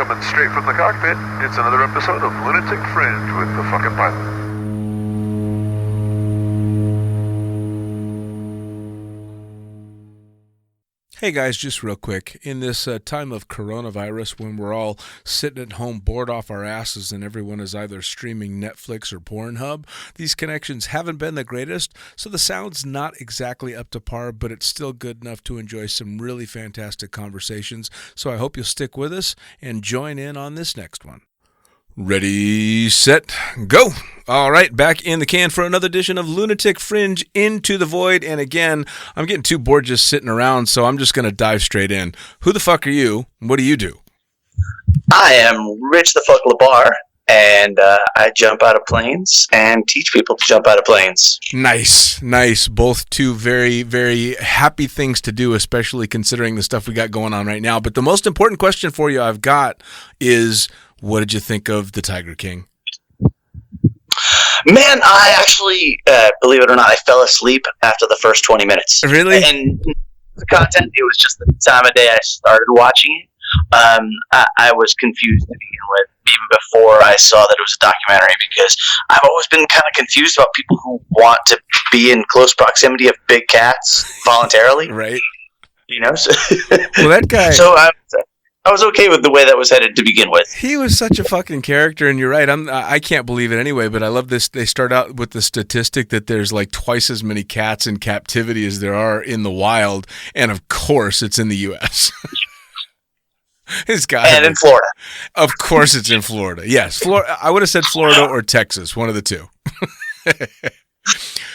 coming straight from the cockpit. It's another episode of Lunatic Fringe with the fucking pilot. Hey guys, just real quick, in this time of coronavirus when we're all sitting at home bored off our asses and everyone is either streaming Netflix or Pornhub, these connections haven't been the greatest, so the sound's not exactly up to par, but it's still good enough to enjoy some really fantastic conversations, so I hope you'll stick with us and join in on this next one. Ready, set, go! All right, back in the can for another edition of Lunatic Fringe Into the Void. And again, I'm getting too bored just sitting around, so I'm just going to dive straight in. Who the fuck are you? What do you do? I am Rich the fuck LaBarr, and I jump out of planes and teach people to jump out of planes. Nice. Both two very, very happy things to do, especially considering the stuff we got going on right now. But the most important question for you I've got is, what did you think of The Tiger King? Man, I actually, believe it or not, I fell asleep after the first 20 minutes. Really? And the content, it was just the time of day I started watching it. I was confused to begin with, even before I saw that it was a documentary, because I've always been kind of confused about people who want to be in close proximity of big cats voluntarily. Right. You know? So, well, that guy... So I was okay with the way that was headed to begin with. He was such a fucking character, and you're right. I can't believe it anyway, but I love this. They start out with the statistic that there's like twice as many cats in captivity as there are in the wild, and of course it's in the U.S. It's got and in Florida. Of course it's in Florida. Yes, I would have said Florida or Texas, one of the two.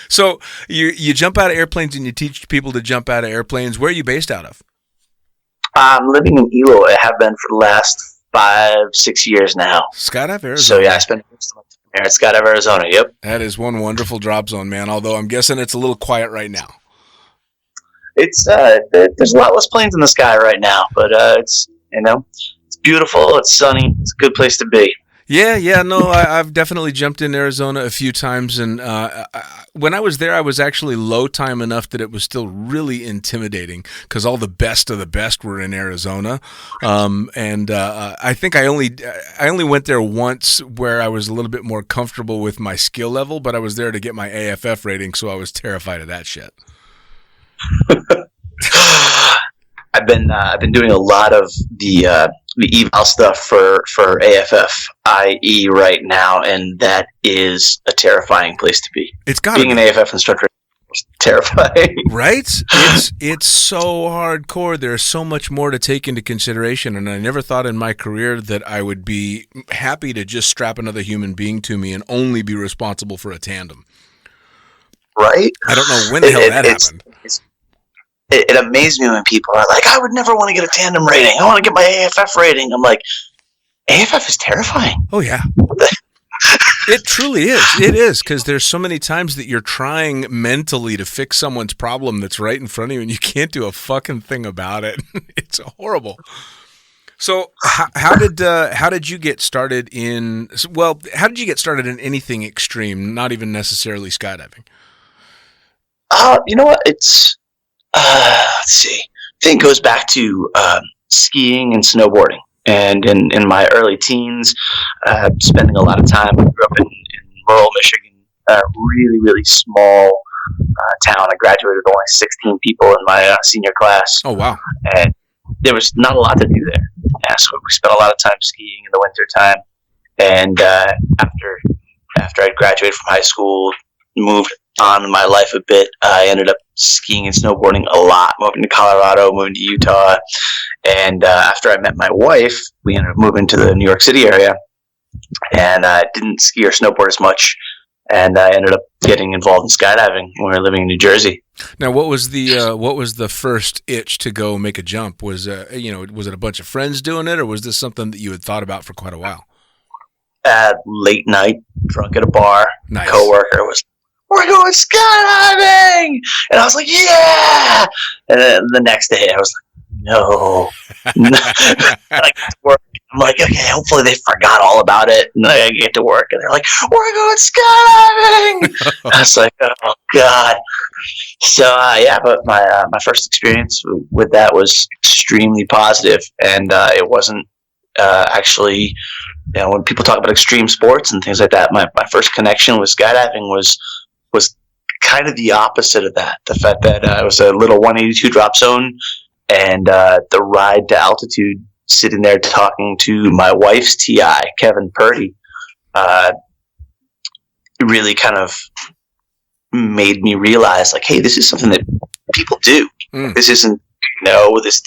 So you jump out of airplanes and you teach people to jump out of airplanes. Where are you based out of? I'm living in Elo. I have been for the last 5-6 years now. Skydive, Arizona. So yeah, I spent most of my time here at Skydive, Arizona. Yep. That is one wonderful drop zone, man. Although I'm guessing it's a little quiet right now. It's there's a lot less planes in the sky right now, but it's it's beautiful. It's sunny. It's a good place to be. Yeah, no, I've definitely jumped in Arizona a few times, and when I was there, I was actually low time enough that it was still really intimidating because all the best of the best were in Arizona, and I think I only went there once where I was a little bit more comfortable with my skill level, but I was there to get my AFF rating, so I was terrified of that shit. I've been doing a lot of the eval stuff for AFF IE right now, and that is a terrifying place to be. It's got being an AFF instructor is terrifying, right? It's so hardcore. There's so much more to take into consideration, and I never thought in my career that I would be happy to just strap another human being to me and only be responsible for a tandem. Right? I don't know when the hell that happened. It amazed me when people are like, I would never want to get a tandem rating. I want to get my AFF rating. I'm like, AFF is terrifying. Oh, yeah. It truly is. It is, because there's so many times that you're trying mentally to fix someone's problem that's right in front of you, and you can't do a fucking thing about it. It's horrible. So how did you get started in, how did you get started in anything extreme, not even necessarily skydiving? You know what? It's... let's see. I think it goes back to skiing and snowboarding. And in my early teens, spending a lot of time, I grew up in rural Michigan, really, really small town. I graduated with only 16 people in my senior class. Oh, wow. And there was not a lot to do there. Yeah, so we spent a lot of time skiing in the winter time. And after I graduated from high school, moved on in my life a bit. I ended up skiing and snowboarding a lot, moving to Colorado, moving to Utah. And after I met my wife, we ended up moving to the New York City area. And I didn't ski or snowboard as much. And I ended up getting involved in skydiving when we were living in New Jersey. Now, what was the first itch to go make a jump? Was was it a bunch of friends doing it, or was this something that you had thought about for quite a while? Late night, drunk at a bar. Nice. Coworker was, we're going skydiving! And I was like, yeah! And then the next day, I was like, no. And I got to work. I'm like, okay, hopefully they forgot all about it. And I get to work, and they're like, we're going skydiving! I was like, oh, God. So, but my first experience with that was extremely positive, and it wasn't actually, when people talk about extreme sports and things like that, my first connection with skydiving was kind of the opposite of that. The fact that it was a little 182 drop zone, and the ride to altitude, sitting there talking to my wife's TI, Kevin Purdy, really kind of made me realize, like, hey, this is something that people do. This isn't, this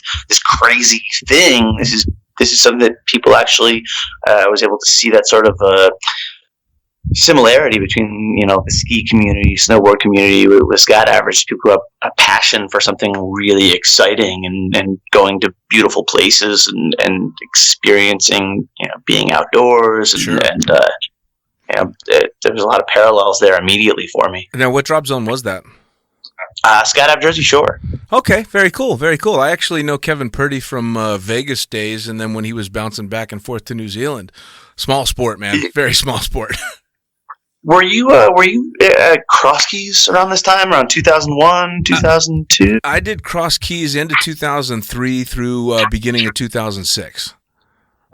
crazy thing. This is something that people actually, was able to see that sort of similarity between, the ski community, snowboard community with skydivers. People who have a passion for something really exciting and going to beautiful places and experiencing, being outdoors. Sure. There was a lot of parallels there immediately for me. Now, what drop zone was that? Skydive Jersey Shore. Okay, very cool, very cool. I actually know Kevin Purdy from Vegas days, and then when he was bouncing back and forth to New Zealand. Small sport, man. Very small sport. Were you at Cross Keys around this time, around 2001, 2002? I did Cross Keys into 2003 through beginning of 2006.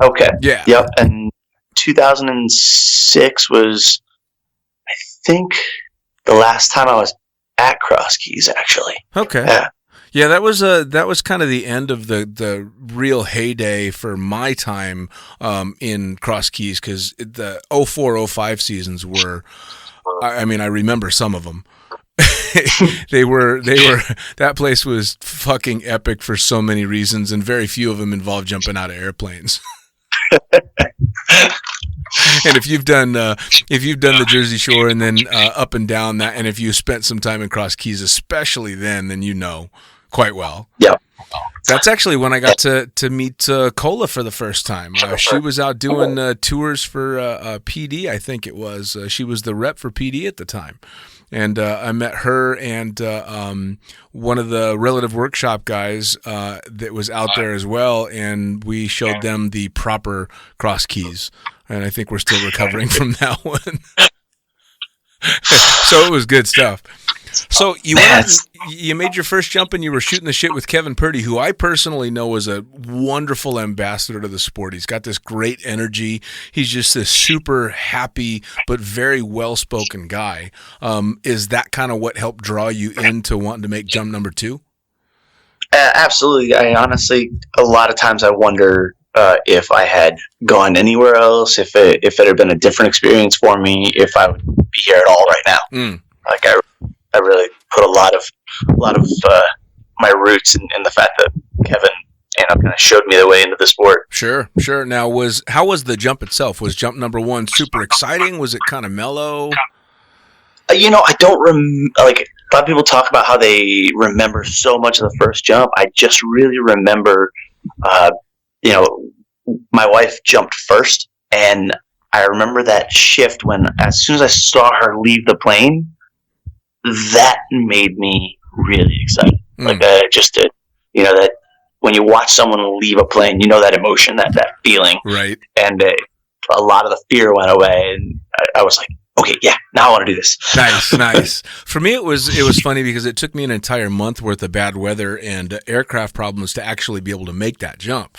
Okay. Yeah. Yep. And 2006 was, I think, the last time I was at Cross Keys, actually. Okay. Yeah, that was kind of the end of the real heyday for my time in Cross Keys, because the 04-05 seasons were, I remember some of them. they were that place was fucking epic for so many reasons, and very few of them involved jumping out of airplanes. And if you've done the Jersey Shore and then up and down that, and if you spent some time in Cross Keys, especially then you know quite well. Yeah. That's actually when I got to meet Cola for the first time. She was out doing tours for PD, I think it was. She was the rep for PD at the time. And I met her and one of the Relative Workshop guys that was out there as well, and we showed them the proper Cross Keys. And I think we're still recovering from that one. So it was good stuff. So you made your first jump and you were shooting the shit with Kevin Purdy, who I personally know is a wonderful ambassador to the sport. He's got this great energy. He's just this super happy but very well-spoken guy. Is that kind of what helped draw you into wanting to make jump number 2? Absolutely. I honestly, a lot of times I wonder if I had gone anywhere else, if it had been a different experience for me, if I would be here at all right now. Like I really put a lot of my roots in the fact that Kevin, kind of showed me the way into the sport. Sure. Now, how was the jump itself? Was jump number 1 super exciting? Was it kind of mellow? I don't like, a lot of people talk about how they remember so much of the first jump. I just really remember, my wife jumped first, and I remember that shift when, as soon as I saw her leave the plane, that made me really excited. Like it just did. That when you watch someone leave a plane, that emotion, that feeling. Right. And a lot of the fear went away, and I was like, okay, yeah, now I want to do this. Nice. For me, it was funny because it took me an entire month worth of bad weather and aircraft problems to actually be able to make that jump.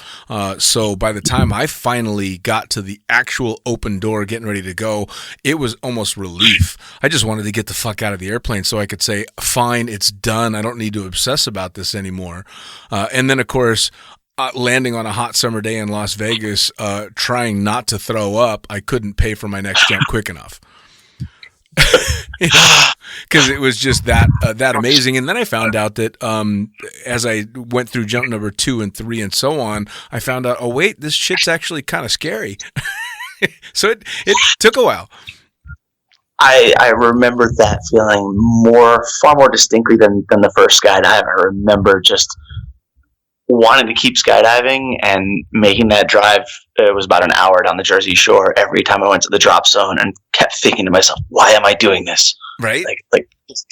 So by the time I finally got to the actual open door, getting ready to go, it was almost relief. I just wanted to get the fuck out of the airplane so I could say, fine, it's done. I don't need to obsess about this anymore. And then, of course, landing on a hot summer day in Las Vegas, trying not to throw up, I couldn't pay for my next jump quick enough. Because it was just that amazing. And then I found out that as I went through jump number 2 and 3 and so on, I found out, oh wait, this shit's actually kind of scary. So it took a while. I remember that feeling far more distinctly than the first skydive. I remember just wanting to keep skydiving and making that drive. It was about an hour down the Jersey Shore every time I went to the drop zone, and kept thinking to myself, why am I doing this? Right. Like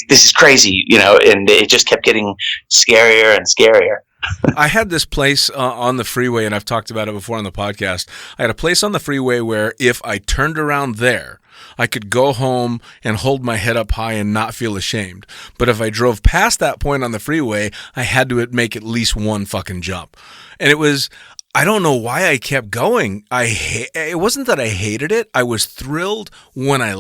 this is crazy, and it just kept getting scarier and scarier. I had this place on the freeway, and I've talked about it before on the podcast. I had a place on the freeway where if I turned around there, I could go home and hold my head up high and not feel ashamed. But if I drove past that point on the freeway, I had to make at least one fucking jump. And it was, I don't know why I kept going. It wasn't that I hated it. I was thrilled when I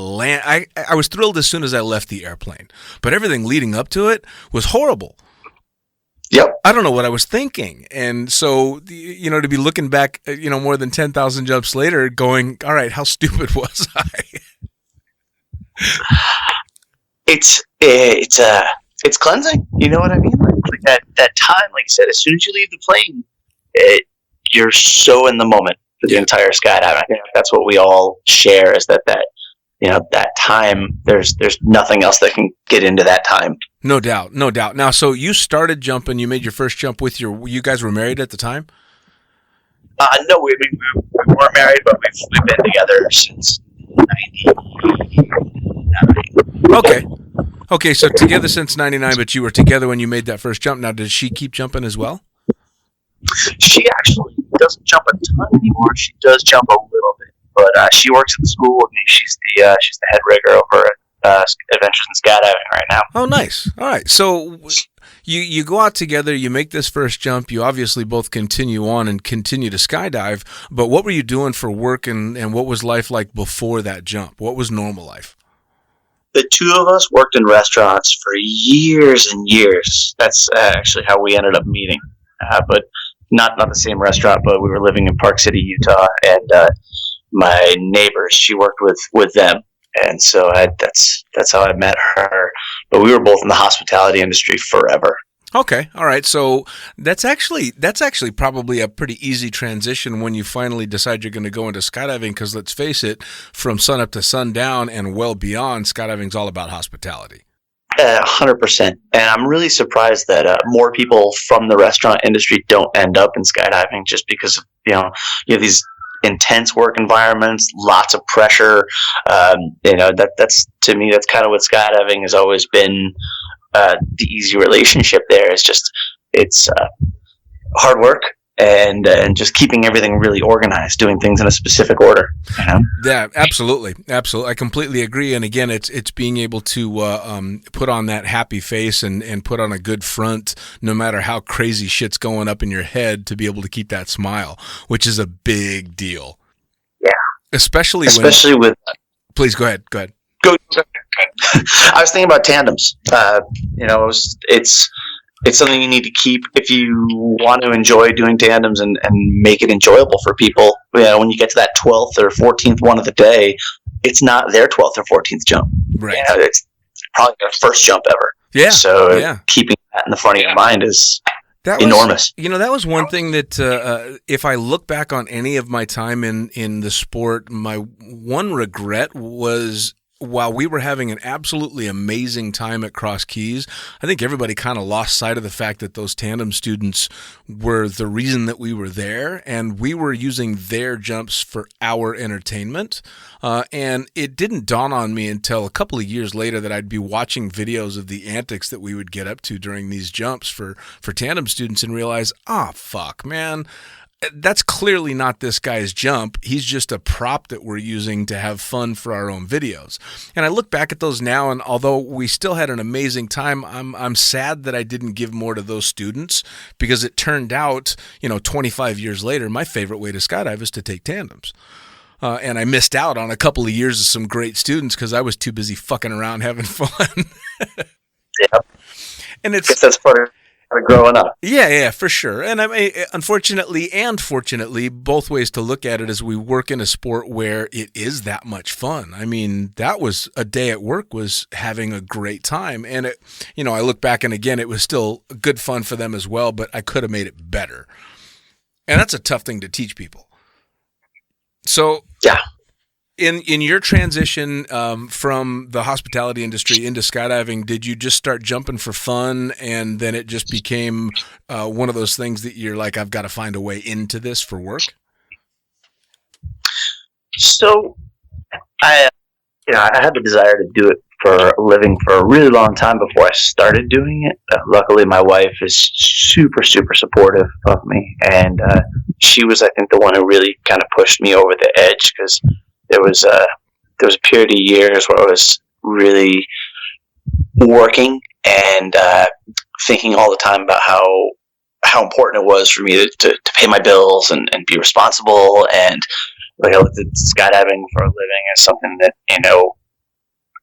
I was thrilled as soon as I left the airplane. But everything leading up to it was horrible. Yep. I don't know what I was thinking. And so, to be looking back, more than 10,000 jumps later going, all right, how stupid was I? It's cleansing. You know what I mean? Like that time, like I said, as soon as you leave the plane, you're so in the moment for the entire skydiving. I think that's what we all share is that time, there's nothing else that can get into that time. No doubt. Now, so you started jumping, you made your first jump with you guys were married at the time? No, we weren't married, but we've been together since 99. Okay, so together since 99, but you were together when you made that first jump. Now, does she keep jumping as well? She actually doesn't jump a ton anymore. She does jump a little bit, but she works at the school with me. She's the head rigger over at Adventures in Skydiving right now. Oh, nice. All right. So you go out together, you make this first jump, you obviously both continue on and continue to skydive, but what were you doing for work and what was life like before that jump? What was normal life? The two of us worked in restaurants for years and years. That's actually how we ended up meeting. But not the same restaurant, but we were living in Park City, Utah, and my neighbors, she worked with them. And so that's how I met her. But we were both in the hospitality industry forever. Okay, all right. So that's actually probably a pretty easy transition when you finally decide you're going to go into skydiving, because let's face it, from sun up to sundown and well beyond, skydiving's all about hospitality. 100%. And I'm really surprised that more people from the restaurant industry don't end up in skydiving, just because of, you have these intense work environments, lots of pressure. That's to me, that's kind of what skydiving has always been. The easy relationship there is it's hard work and just keeping everything really organized, doing things in a specific order. Yeah, absolutely. I completely agree. And again, it's being able to put on that happy face and put on a good front, no matter how crazy shit's going up in your head, to be able to keep that smile, which is a big deal. Yeah, especially with. Please go ahead. Go. I was thinking about tandems. It's something you need to keep if you want to enjoy doing tandems and make it enjoyable for people. When you get to that 12th or 14th one of the day, it's not their 12th or 14th jump. Right. It's probably their first jump ever. Yeah. So keeping that in the front of your mind is enormous. That was one thing that if I look back on any of my time in the sport, my one regret was, while we were having an absolutely amazing time at Cross Keys, I think everybody kind of lost sight of the fact that those tandem students were the reason that we were there, and we were using their jumps for our entertainment. And it didn't dawn on me until a couple of years later that I'd be watching videos of the antics that we would get up to during these jumps for tandem students and realize, fuck, man, that's clearly not this guy's jump. He's just a prop that we're using to have fun for our own videos. And I look back at those now, and although we still had an amazing time, I'm sad that I didn't give more to those students, because it turned out, 25 years later, my favorite way to skydive is to take tandems. And I missed out on a couple of years of some great students because I was too busy fucking around having fun. Yeah. And I guess that's part of growing up. Yeah, for sure. And I mean, unfortunately and fortunately, both ways to look at it is we work in a sport where it is that much fun. I mean, that was a day at work was having a great time. And it, I look back and again, it was still good fun for them as well, but I could have made it better. And that's a tough thing to teach people. So yeah. In your transition from the hospitality industry into skydiving, did you just start jumping for fun, and then it just became one of those things that you're like, I've got to find a way into this for work? So I had the desire to do it for a living for a really long time before I started doing it. Luckily, my wife is super, super supportive of me, and she was, I think, the one who really kind of pushed me over the edge, because there was a period of years where I was really working and thinking all the time about how how important it was for me to pay my bills and be responsible. And like I looked at skydiving for a living as something that,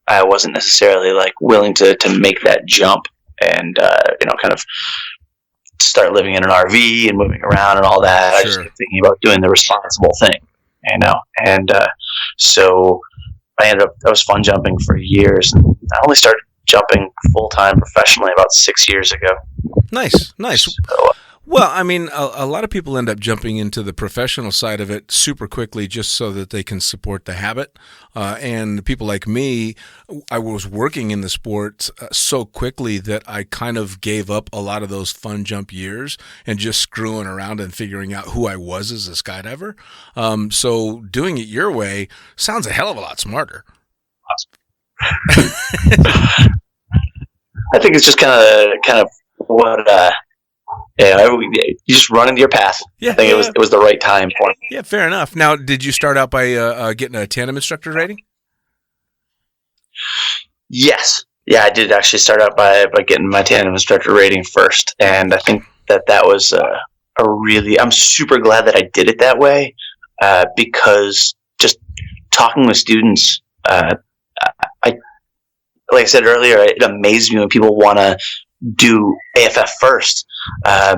I wasn't necessarily like willing to make that jump and, kind of start living in an RV and moving around and all that. Sure. I just kept thinking about doing the responsible thing, and so I was fun jumping for years, and I only started jumping full-time professionally about 6 years ago. Nice. So, well, I mean, a lot of people end up jumping into the professional side of it super quickly just so that they can support the habit. And people like me, I was working in the sport so quickly that I kind of gave up a lot of those fun jump years and just screwing around and figuring out who I was as a skydiver. So doing it your way sounds a hell of a lot smarter. I think it's just kind of what you just run into your path. Yeah, I think it was the right time for me. Yeah, fair enough. Now, did you start out by getting a tandem instructor rating? Yes. Yeah, I did actually start out by getting my tandem instructor rating first, and I think that was I'm super glad that I did it that way, because just talking with students, like I said earlier, it amazed me when people want to do AFF first. I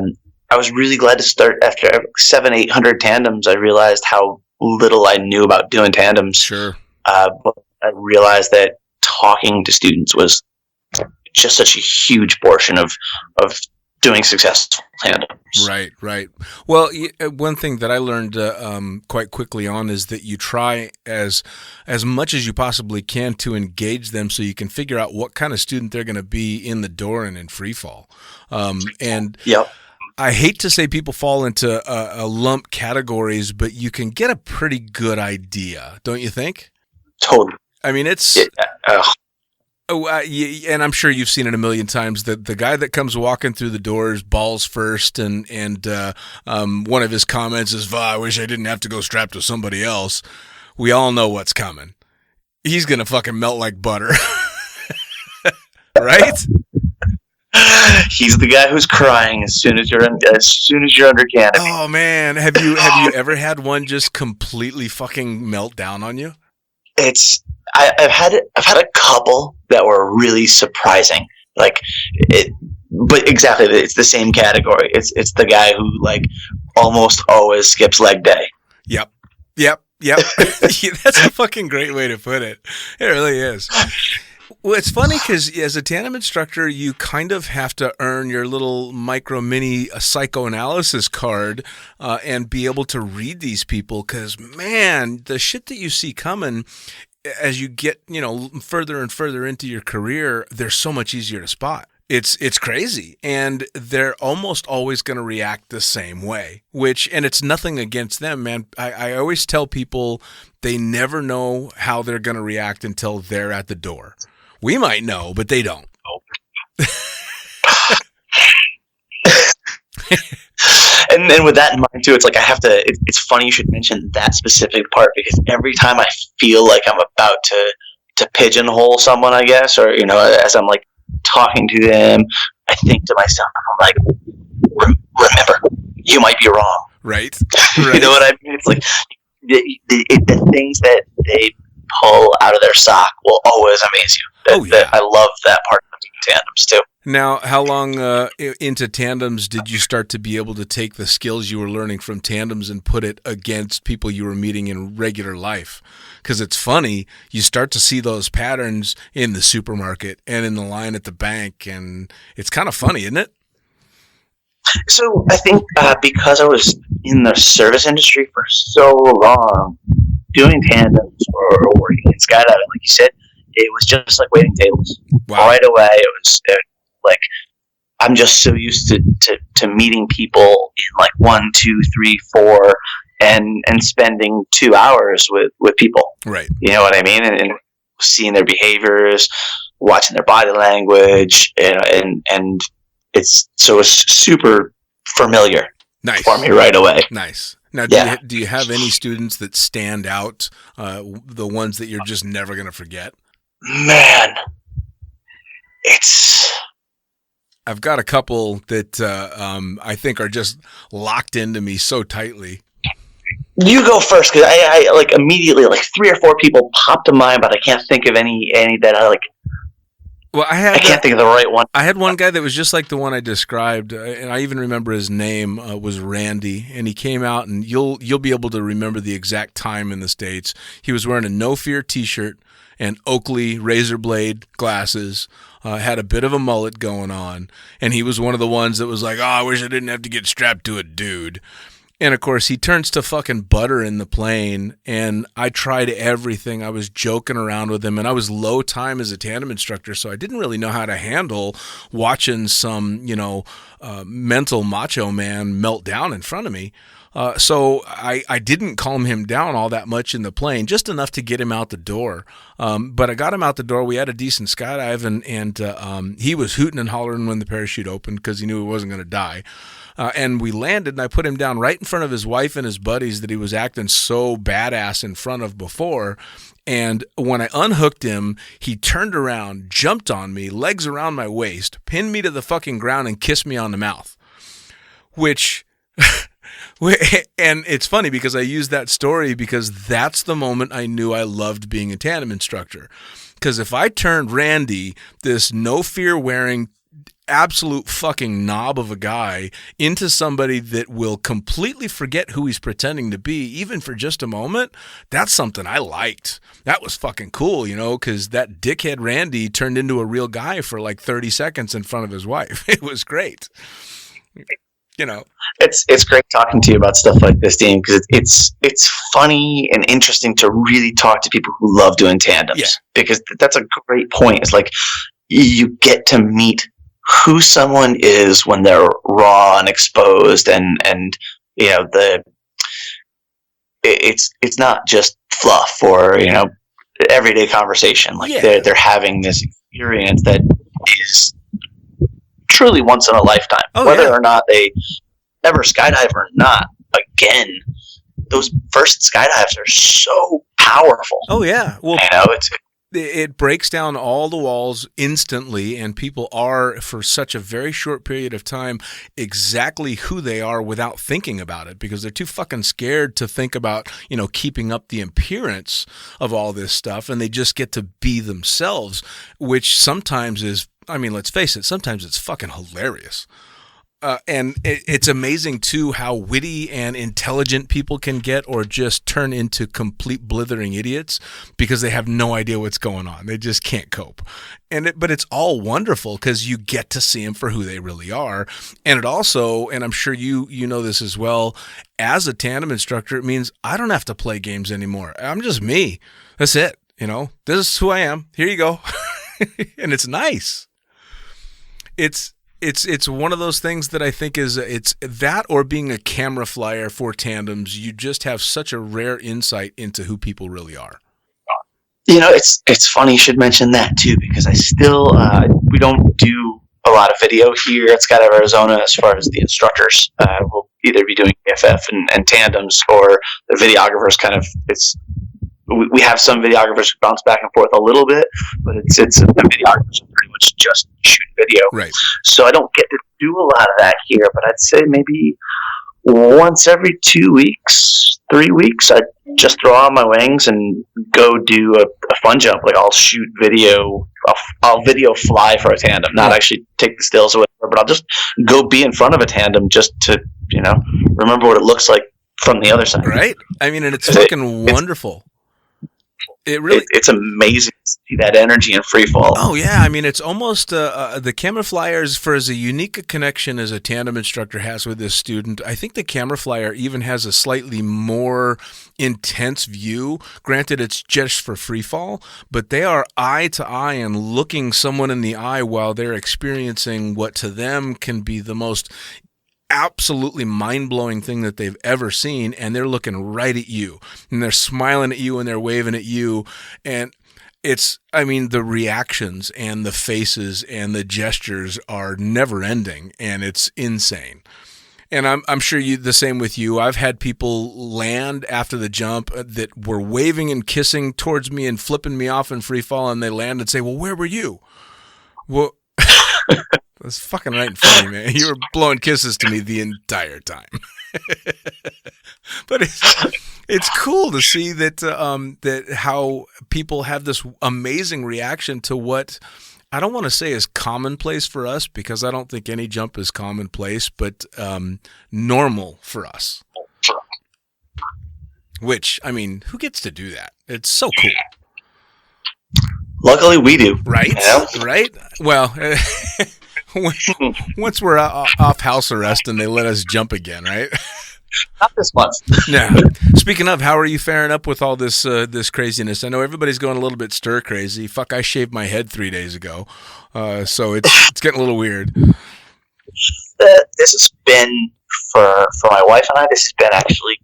was really glad to start after 700-800 tandems. I realized how little I knew about doing tandems. Sure. But I realized that talking to students was just such a huge portion of doing successful tandems. Right. Well, one thing that I learned quite quickly on is that you try as much as you possibly can to engage them so you can figure out what kind of student they're going to be in the door and in free fall. And yep. I hate to say people fall into a lump categories, but you can get a pretty good idea, don't you think? Totally. I mean, it's... and I'm sure you've seen it a million times that the guy that comes walking through the doors balls first, and one of his comments is, I wish I didn't have to go strapped to somebody else. We all know what's coming. He's going to fucking melt like butter. Right? He's the guy who's crying as soon as you're under canopy. Oh man, have you ever had one just completely fucking melt down on you? I've had a couple that were really surprising. But exactly, it's the same category. It's the guy who like almost always skips leg day. Yep. That's a fucking great way to put it. It really is. Well, it's funny because as a tandem instructor, you kind of have to earn your little mini psychoanalysis card and be able to read these people because, man, the shit that you see coming as you get, further and further into your career, they're so much easier to spot. It's crazy, and they're almost always going to react the same way, and it's nothing against them, man. I always tell people they never know how they're going to react until they're at the door. We might know, but they don't. And then with that in mind too, it's like it's funny you should mention that specific part, because every time I feel like I'm about to pigeonhole someone, I guess, or as I'm like talking to them, I think to myself, I'm like, remember, you might be wrong. Right. You know what I mean? It's like the things that they pull out of their sock will always amaze you. I love that part of tandems too. Now, how long into tandems did you start to be able to take the skills you were learning from tandems and put it against people you were meeting in regular life? Because it's funny, you start to see those patterns in the supermarket and in the line at the bank, and it's kind of funny, isn't it? So I think because I was in the service industry for so long, doing tandems or working in skydiving, like you said, it was just like waiting tables. Wow. Right away, it was like I'm just so used to meeting people in like 1, 2, 3, 4, and spending 2 hours with people. Right. You know what I mean? And seeing their behaviors, watching their body language, and it's super familiar. Nice. For me right away. Nice. Now, do you have any students that stand out, the ones that you're just never going to forget? Man, it's I've got a couple that I think are just locked into me so tightly. You go first, because I like immediately like 3 or 4 people popped to mind, but I can't think of any that I like. Well, I can't think of the right one. I had one guy that was just like the one I described, and I even remember his name was Randy, and he came out, and you'll be able to remember the exact time in the States. He was wearing a No Fear T-shirt and Oakley razor blade glasses, had a bit of a mullet going on, and he was one of the ones that was like, "Oh, I wish I didn't have to get strapped to a dude." And, of course, he turns to fucking butter in the plane, and I tried everything. I was joking around with him, and I was low time as a tandem instructor, so I didn't really know how to handle watching some, mental macho man melt down in front of me. So I didn't calm him down all that much in the plane, just enough to get him out the door. But I got him out the door. We had a decent skydive, and he was hooting and hollering when the parachute opened because he knew he wasn't going to die. And we landed, and I put him down right in front of his wife and his buddies that he was acting so badass in front of before. And when I unhooked him, he turned around, jumped on me, legs around my waist, pinned me to the fucking ground, and kissed me on the mouth. Which... And it's funny because I use that story because that's the moment I knew I loved being a tandem instructor. Because if I turned Randy, this no fear wearing absolute fucking knob of a guy, into somebody that will completely forget who he's pretending to be, even for just a moment, that's something I liked. That was fucking cool, because that dickhead Randy turned into a real guy for like 30 seconds in front of his wife. It was great. It's great talking to you about stuff like this, Dean, because it's funny and interesting to really talk to people who love doing tandems. Yeah. Because that's a great point. It's like you get to meet who someone is when they're raw and exposed, and it's not just fluff or everyday conversation. Like they're having this experience that is truly once in a lifetime. Whether or not they ever skydive or not, again, those first skydives are so powerful. Oh yeah, well, it breaks down all the walls instantly, and people are, for such a very short period of time, exactly who they are without thinking about it, because they're too fucking scared to think about, keeping up the appearance of all this stuff, and they just get to be themselves, which sometimes is, let's face it, sometimes it's fucking hilarious. And it's amazing, too, how witty and intelligent people can get or just turn into complete blithering idiots because they have no idea what's going on. They just can't cope. But it's all wonderful because you get to see them for who they really are. And it also, and I'm sure you know this as well, as a tandem instructor, it means I don't have to play games anymore. I'm just me. That's it. This is who I am. Here you go. And it's nice. It's one of those things that I think it's that, or being a camera flyer for tandems. You just have such a rare insight into who people really are. It's funny you should mention that too, because I still we don't do a lot of video here at Skydive Arizona as far as the instructors. We'll either be doing AFF and tandems, or the videographers we have some videographers who bounce back and forth a little bit, but it's the videographers pretty much just shoot video. Right. So I don't get to do a lot of that here, but I'd say maybe once every 2 weeks, 3 weeks, I just throw on my wings and go do a fun jump. Like I'll shoot video, I'll video fly for a tandem, not actually take the stills or whatever, but I'll just go be in front of a tandem just to, remember what it looks like from the other side. Right. And it's fucking wonderful. It's amazing to see that energy in free fall. Oh yeah, it's almost the camera flyers, for as a unique a connection as a tandem instructor has with this student. I think the camera flyer even has a slightly more intense view. Granted, it's just for free fall, but they are eye to eye and looking someone in the eye while they're experiencing what to them can be the most absolutely mind-blowing thing that they've ever seen, and they're looking right at you, and they're smiling at you, and they're waving at you, and it's, the reactions and the faces and the gestures are never-ending, and it's insane. And I'm sure the same with you. I've had people land after the jump that were waving and kissing towards me and flipping me off in free fall, and they land and say, "Well, where were you?" Well, That's fucking right in front of you, man. You were blowing kisses to me the entire time. But it's cool to see that that how people have this amazing reaction to what I don't want to say is commonplace for us, because I don't think any jump is commonplace, but normal for us. Which, I mean, who gets to do that? It's so cool. Luckily, we do. Right? You know? Right? Well, once we're off house arrest and they let us jump again, right? Not this month. Yeah. Speaking of, how are you faring up with all this this craziness? I know everybody's going a little bit stir crazy. Fuck, I shaved my head 3 days ago, so it's getting a little weird. This has been for my wife and I. This has been actually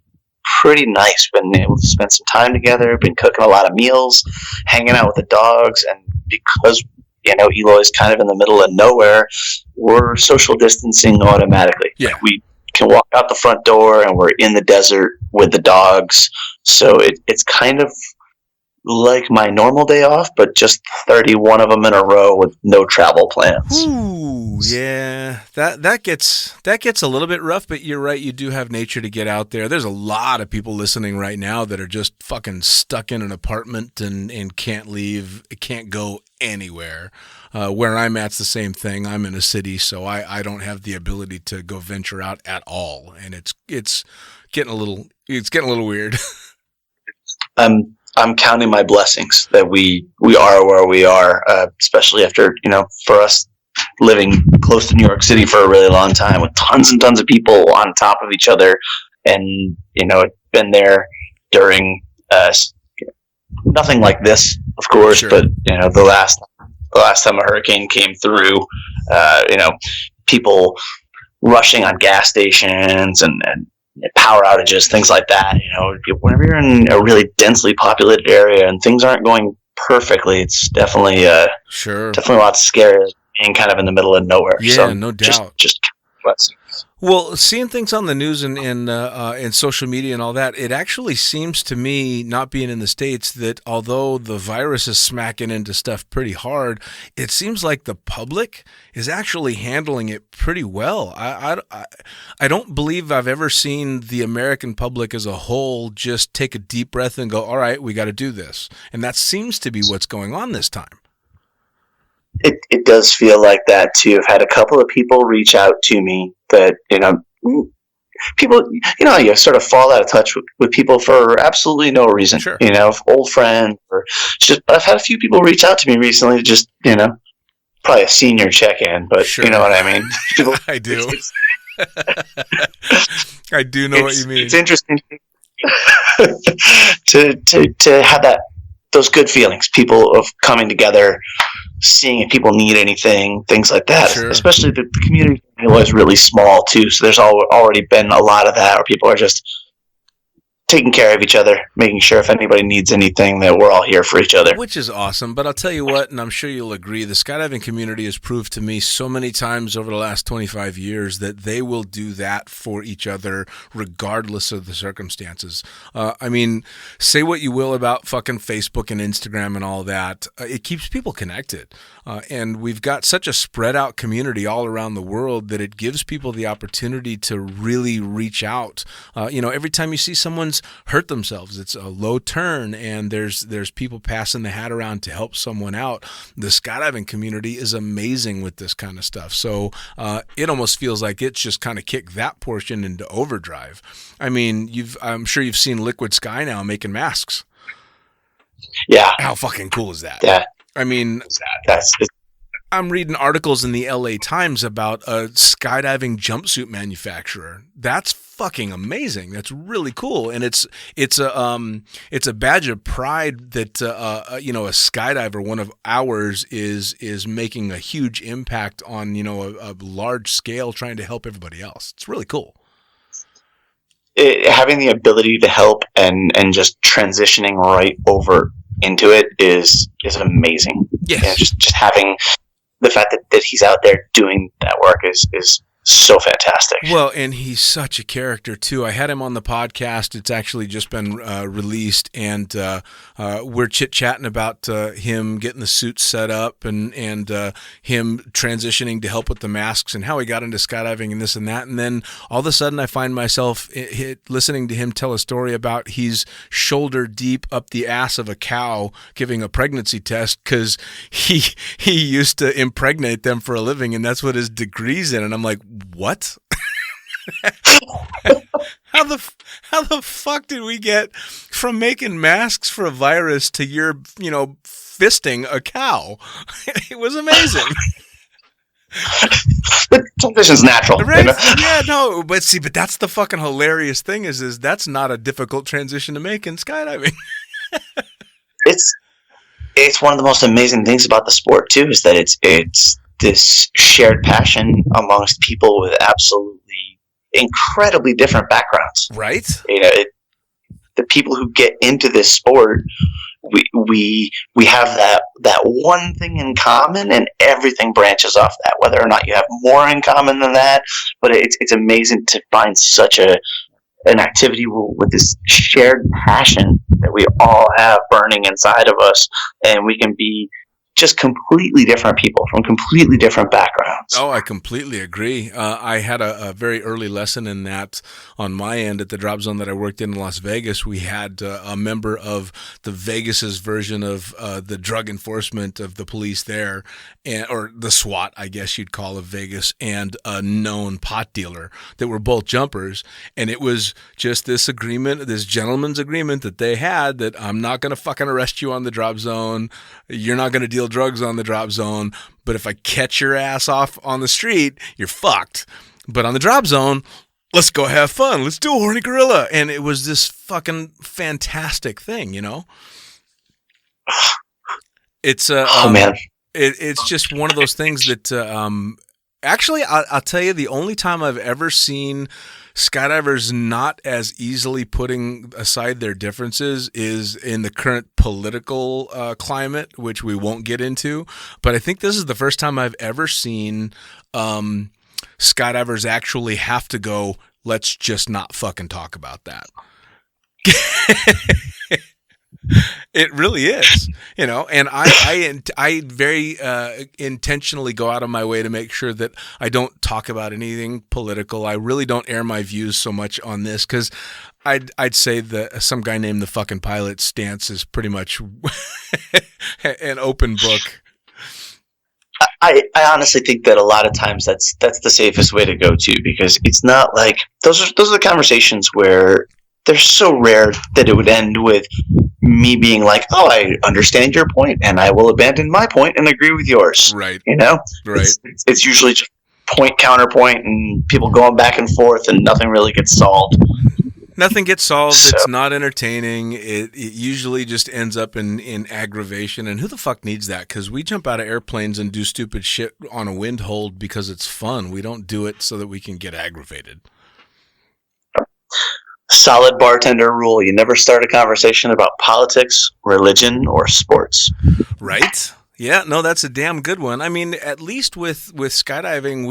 pretty nice. Been able to spend some time together. Been cooking a lot of meals, hanging out with the dogs, and because Eloy's kind of in the middle of nowhere, we're social distancing automatically. Yeah. We can walk out the front door and we're in the desert with the dogs. So it's kind of like my normal day off, but just 31 of them in a row with no travel plans. Ooh, yeah. That gets a little bit rough, but you're right. You do have nature to get out there. There's a lot of people listening right now that are just fucking stuck in an apartment and can't leave, can't go anywhere. Where I'm at's the same thing. I'm in a city, so I don't have the ability to go venture out at all, and it's getting a little weird. I'm counting my blessings that we are where we are, especially after, for us living close to New York City for a really long time with tons and tons of people on top of each other. And, been there during nothing like this, of course, Sure. but, the last time a hurricane came through, people rushing on gas stations and power outages, things like that. Whenever you're in a really densely populated area and things aren't going perfectly, it's definitely Sure. definitely a lot scarier than being kind of in the middle of nowhere. Yeah, so no doubt. Just Well, seeing things on the news and social media and all that, it actually seems to me, not being in the States, that although the virus is smacking into stuff pretty hard, it seems like the public is actually handling it pretty well. I don't believe I've ever seen the American public as a whole just take a deep breath and go, all right, we got to do this. And that seems to be what's going on this time. It does feel like that too. I've had a couple of people reach out to me that, people, you sort of fall out of touch with people for absolutely no reason. Sure. Old friends or just. I've had a few people reach out to me recently to just, probably a senior check-in, but Sure. you know what I mean. People, I do. I do know what you mean. It's interesting to have those good feelings, people of coming together, seeing if people need anything, things like that. Sure. Especially the community was really small too, so there's already been a lot of that where people are just taking care of each other, making sure if anybody needs anything that we're all here for each other. Which is awesome. But I'll tell you what, and I'm sure you'll agree, the skydiving community has proved to me so many times over the last 25 years that they will do that for each other regardless of the circumstances. I mean, say what you will about fucking Facebook and Instagram and all that. It keeps people connected. And we've got such a spread out community all around the world that it gives people the opportunity to really reach out. Every time you see someone's hurt themselves, it's a low turn and there's people passing the hat around to help someone out. The skydiving community is amazing with this kind of stuff. So it almost feels like it's just kind of kicked that portion into overdrive. I mean, I'm sure you've seen Liquid Sky now making masks. Yeah. How fucking cool is that? Yeah. I mean, I'm reading articles in the LA Times about a skydiving jumpsuit manufacturer. That's fucking amazing. That's really cool, and it's a badge of pride that a skydiver, one of ours, is making a huge impact on a large scale, trying to help everybody else. It's really cool. Having the ability to help and just transitioning right over into it is amazing. Yes. Just having the fact that he's out there doing that work is so fantastic. Well, and he's such a character too. I had him on the podcast. It's actually just been released, and we're chit-chatting about him getting the suit set up and him transitioning to help with the masks and how he got into skydiving and this and that. And then all of a sudden I find myself listening to him tell a story about he's shoulder deep up the ass of a cow giving a pregnancy test because he used to impregnate them for a living, and that's what his degree's in. And I'm like, what? How the fuck did we get from making masks for a virus to your, fisting a cow? It was amazing. But transition's natural. Right? Yeah, no, but that's the fucking hilarious thing is that's not a difficult transition to make in skydiving. It's one of the most amazing things about the sport too, is that it's this shared passion amongst people with absolutely incredibly different backgrounds. Right. The people who get into this sport, we have that one thing in common, and everything branches off that. Whether or not you have more in common than that, but it's amazing to find such an activity with this shared passion that we all have burning inside of us, and we can be just completely different people from completely different backgrounds. Oh, I completely agree. I had a very early lesson in that on my end at the drop zone that I worked in Las Vegas. We had a member of the Vegas's version of the drug enforcement of the police there, or the SWAT, I guess you'd call, of Vegas, and a known pot dealer that were both jumpers. And it was just this agreement, this gentleman's agreement that they had that I'm not going to fucking arrest you on the drop zone. You're not going to deal drugs on the drop zone, but if I catch your ass off on the street, you're fucked. But on the drop zone, let's go have fun. Let's do a horny gorilla. And it was this fucking fantastic thing, It's man, it's just one of those things that actually I'll tell you, the only time I've ever seen skydivers not as easily putting aside their differences is in the current political climate, which we won't get into. But I think this is the first time I've ever seen skydivers actually have to go, let's just not fucking talk about that. It really is, and I very intentionally go out of my way to make sure that I don't talk about anything political. I really don't air my views so much on this because I'd say that some guy named the fucking pilot stance is pretty much an open book. I honestly think that a lot of times that's the safest way to go to, because it's not like those are the conversations where they're so rare that it would end with me being like, oh, I understand your point and I will abandon my point and agree with yours. Right. Right. It's usually just point counterpoint and people going back and forth and nothing really gets solved. Nothing gets solved. So, it's not entertaining. It usually just ends up in aggravation. And who the fuck needs that? Because we jump out of airplanes and do stupid shit on a wind hold because it's fun. We don't do it so that we can get aggravated. Solid bartender rule: you never start a conversation about politics, religion, or sports. Right? Yeah, no, that's a damn good one. I mean, at least with skydiving,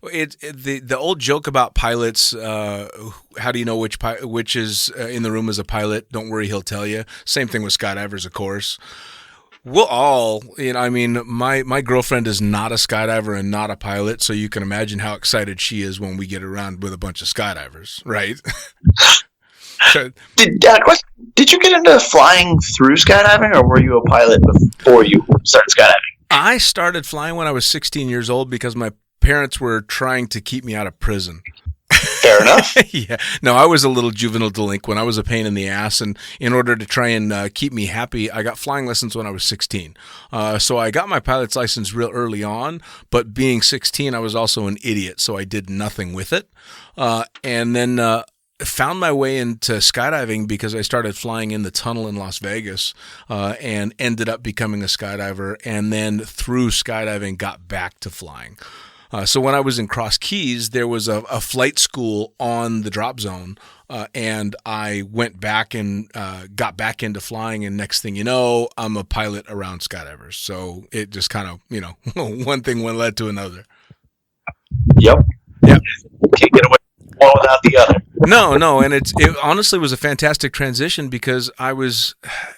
the old joke about pilots. How do you know which is in the room as a pilot? Don't worry, he'll tell you. Same thing with skydivers, of course. We'll all, I mean, my girlfriend is not a skydiver and not a pilot, so you can imagine how excited she is when we get around with a bunch of skydivers, right? Did you get into flying through skydiving, or were you a pilot before you started skydiving? I started flying when I was 16 years old because my parents were trying to keep me out of prison. Fair enough. Yeah. No, I was a little juvenile delinquent. I was a pain in the ass, and in order to try and keep me happy, I got flying lessons when I was 16. So I got my pilot's license real early on, but being 16, I was also an idiot, so I did nothing with it. And then found my way into skydiving because I started flying in the tunnel in Las Vegas and ended up becoming a skydiver, and then through skydiving got back to flying. So when I was in Cross Keys, there was a flight school on the drop zone, and I went back and got back into flying, and next thing you know, I'm a pilot around skydivers. So it just kind of, one thing led to another. Yep. Yep. Can't get away from one without the other. No, and it honestly was a fantastic transition because I was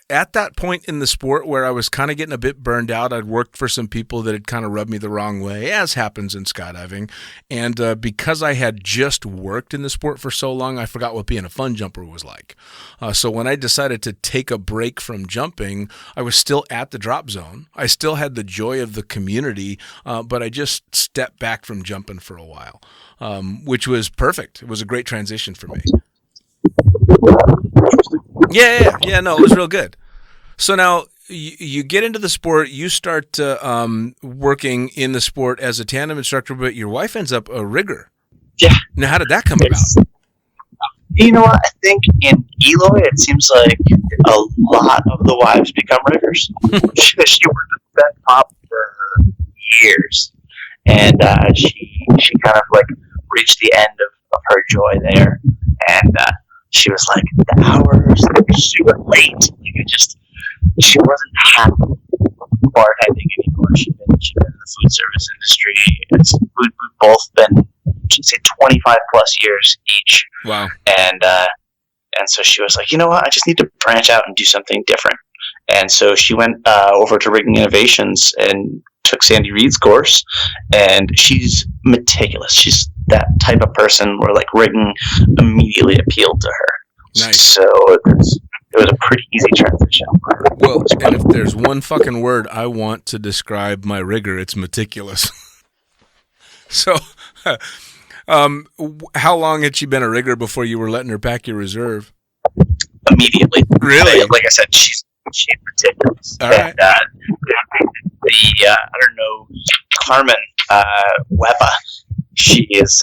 at that point in the sport where I was kind of getting a bit burned out. I'd worked for some people that had kind of rubbed me the wrong way, as happens in skydiving, and because I had just worked in the sport for so long, I forgot what being a fun jumper was like. So when I decided to take a break from jumping, I was still at the drop zone. I still had the joy of the community, but I just stepped back from jumping for a while. Which was perfect. It was a great transition for me. Yeah, no, it was real good. So now you get into the sport, you start working in the sport as a tandem instructor, but your wife ends up a rigger. Yeah. Now, how did that come about? You know what? I think in Eloy, it seems like a lot of the wives become riggers. She worked at that pop for years. And she kind of like reached the end of her joy there, and she was like, the hours were super late. She wasn't happy bartending anymore. She'd been in the food service industry. We've both been, she'd say, 25 plus years each. Wow. And so she was like, you know what? I just need to branch out and do something different. And so she went over to Rigging Innovations and took Sandy Reed's course, and she's meticulous. She's that type of person where like rigging immediately appealed to her. Nice. So it was a pretty easy transition. Well, and if there's one fucking word I want to describe my rigger, it's meticulous. So, how long had she been a rigger before you were letting her pack your reserve? Immediately. Really? Like I said, she's meticulous. All right. And, I don't know, Carmen Webba. She was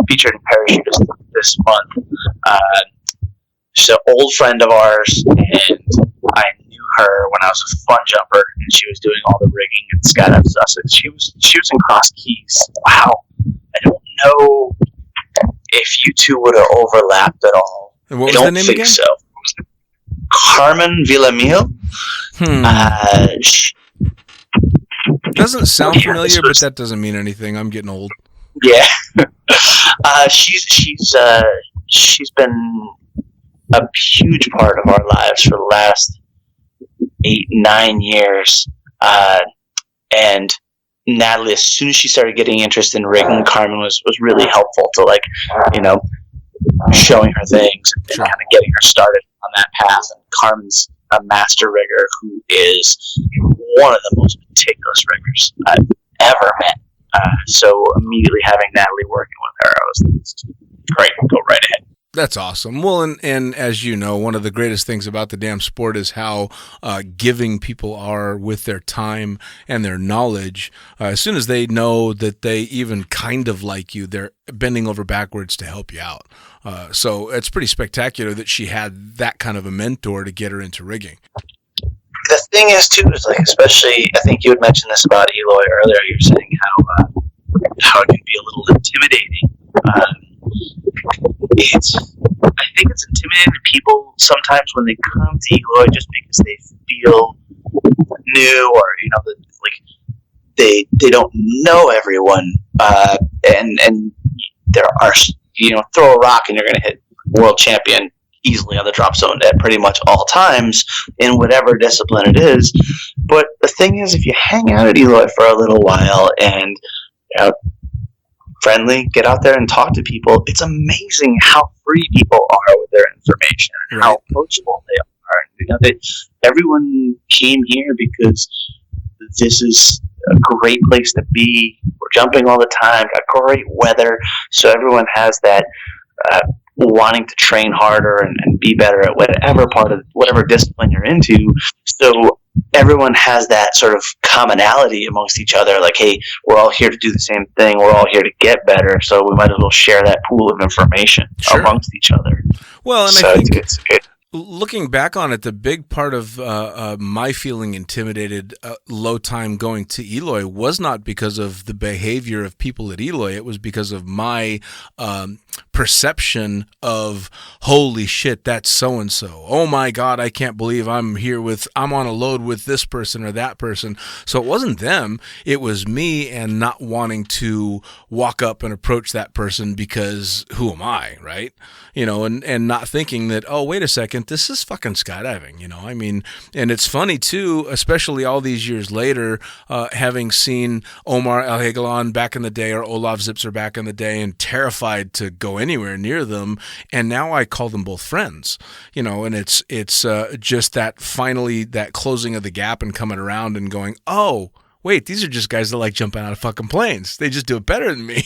featured in Parachutist this month. She's an old friend of ours, and I knew her when I was with Fun Jumper, and she was doing all the rigging and skydive stuff. She was in Cross Keys. Wow, I don't know if you two would have overlapped at all. And what was the name again? So. Carmen Villamil. Doesn't sound familiar, but that doesn't mean anything. I'm getting old. Yeah. She's been a huge part of our lives for the last 8-9 years. And Natalie, as soon as she started getting interested in rigging, Carmen was really helpful to, like, showing her things and kind of getting her started on that path. And Carmen's a master rigger who is one of the most meticulous riggers I've ever met. So immediately having Natalie working with her, I was great. Go right ahead. That's awesome. Well, and as you know, one of the greatest things about the damn sport is how giving people are with their time and their knowledge. As soon as they know that they even kind of like you, they're bending over backwards to help you out. So it's pretty spectacular that she had that kind of a mentor to get her into rigging. The thing is, too, is like, especially, I think you had mentioned this about Eloy earlier. You were saying how it can be a little intimidating. I think it's intimidating to people sometimes when they come to Eloy just because they feel new, or they don't know everyone, and there are, throw a rock and you're going to hit world champion easily on the drop zone at pretty much all times in whatever discipline it is. But the thing is, if you hang out at Eloy for a little while and friendly, get out there and talk to people, it's amazing how free people are with their information and how approachable they are. Everyone came here because this is a great place to be. We're jumping all the time, got great weather, so everyone has that wanting to train harder and be better at whatever discipline you're into. So everyone has that sort of commonality amongst each other, like, hey, we're all here to do the same thing, we're all here to get better, so we might as well share that pool of information amongst each other. Well, and so I think it's looking back on it, the big part of my feeling intimidated low time going to Eloy was not because of the behavior of people at Eloy. It was because of my perception of, holy shit, that's so-and-so. Oh my God, I can't believe I'm on a load with this person or that person. So it wasn't them, it was me, and not wanting to walk up and approach that person because who am I, right? And not thinking that, oh, wait a second, this is fucking skydiving, I mean, and it's funny too, especially all these years later, having seen Omar El-Hagelan back in the day or Olaf Zipser back in the day and terrified to go anywhere near them, and now I call them both friends, and it's just that finally that closing of the gap and coming around and going, oh wait, these are just guys that like jumping out of fucking planes. They just do it better than me.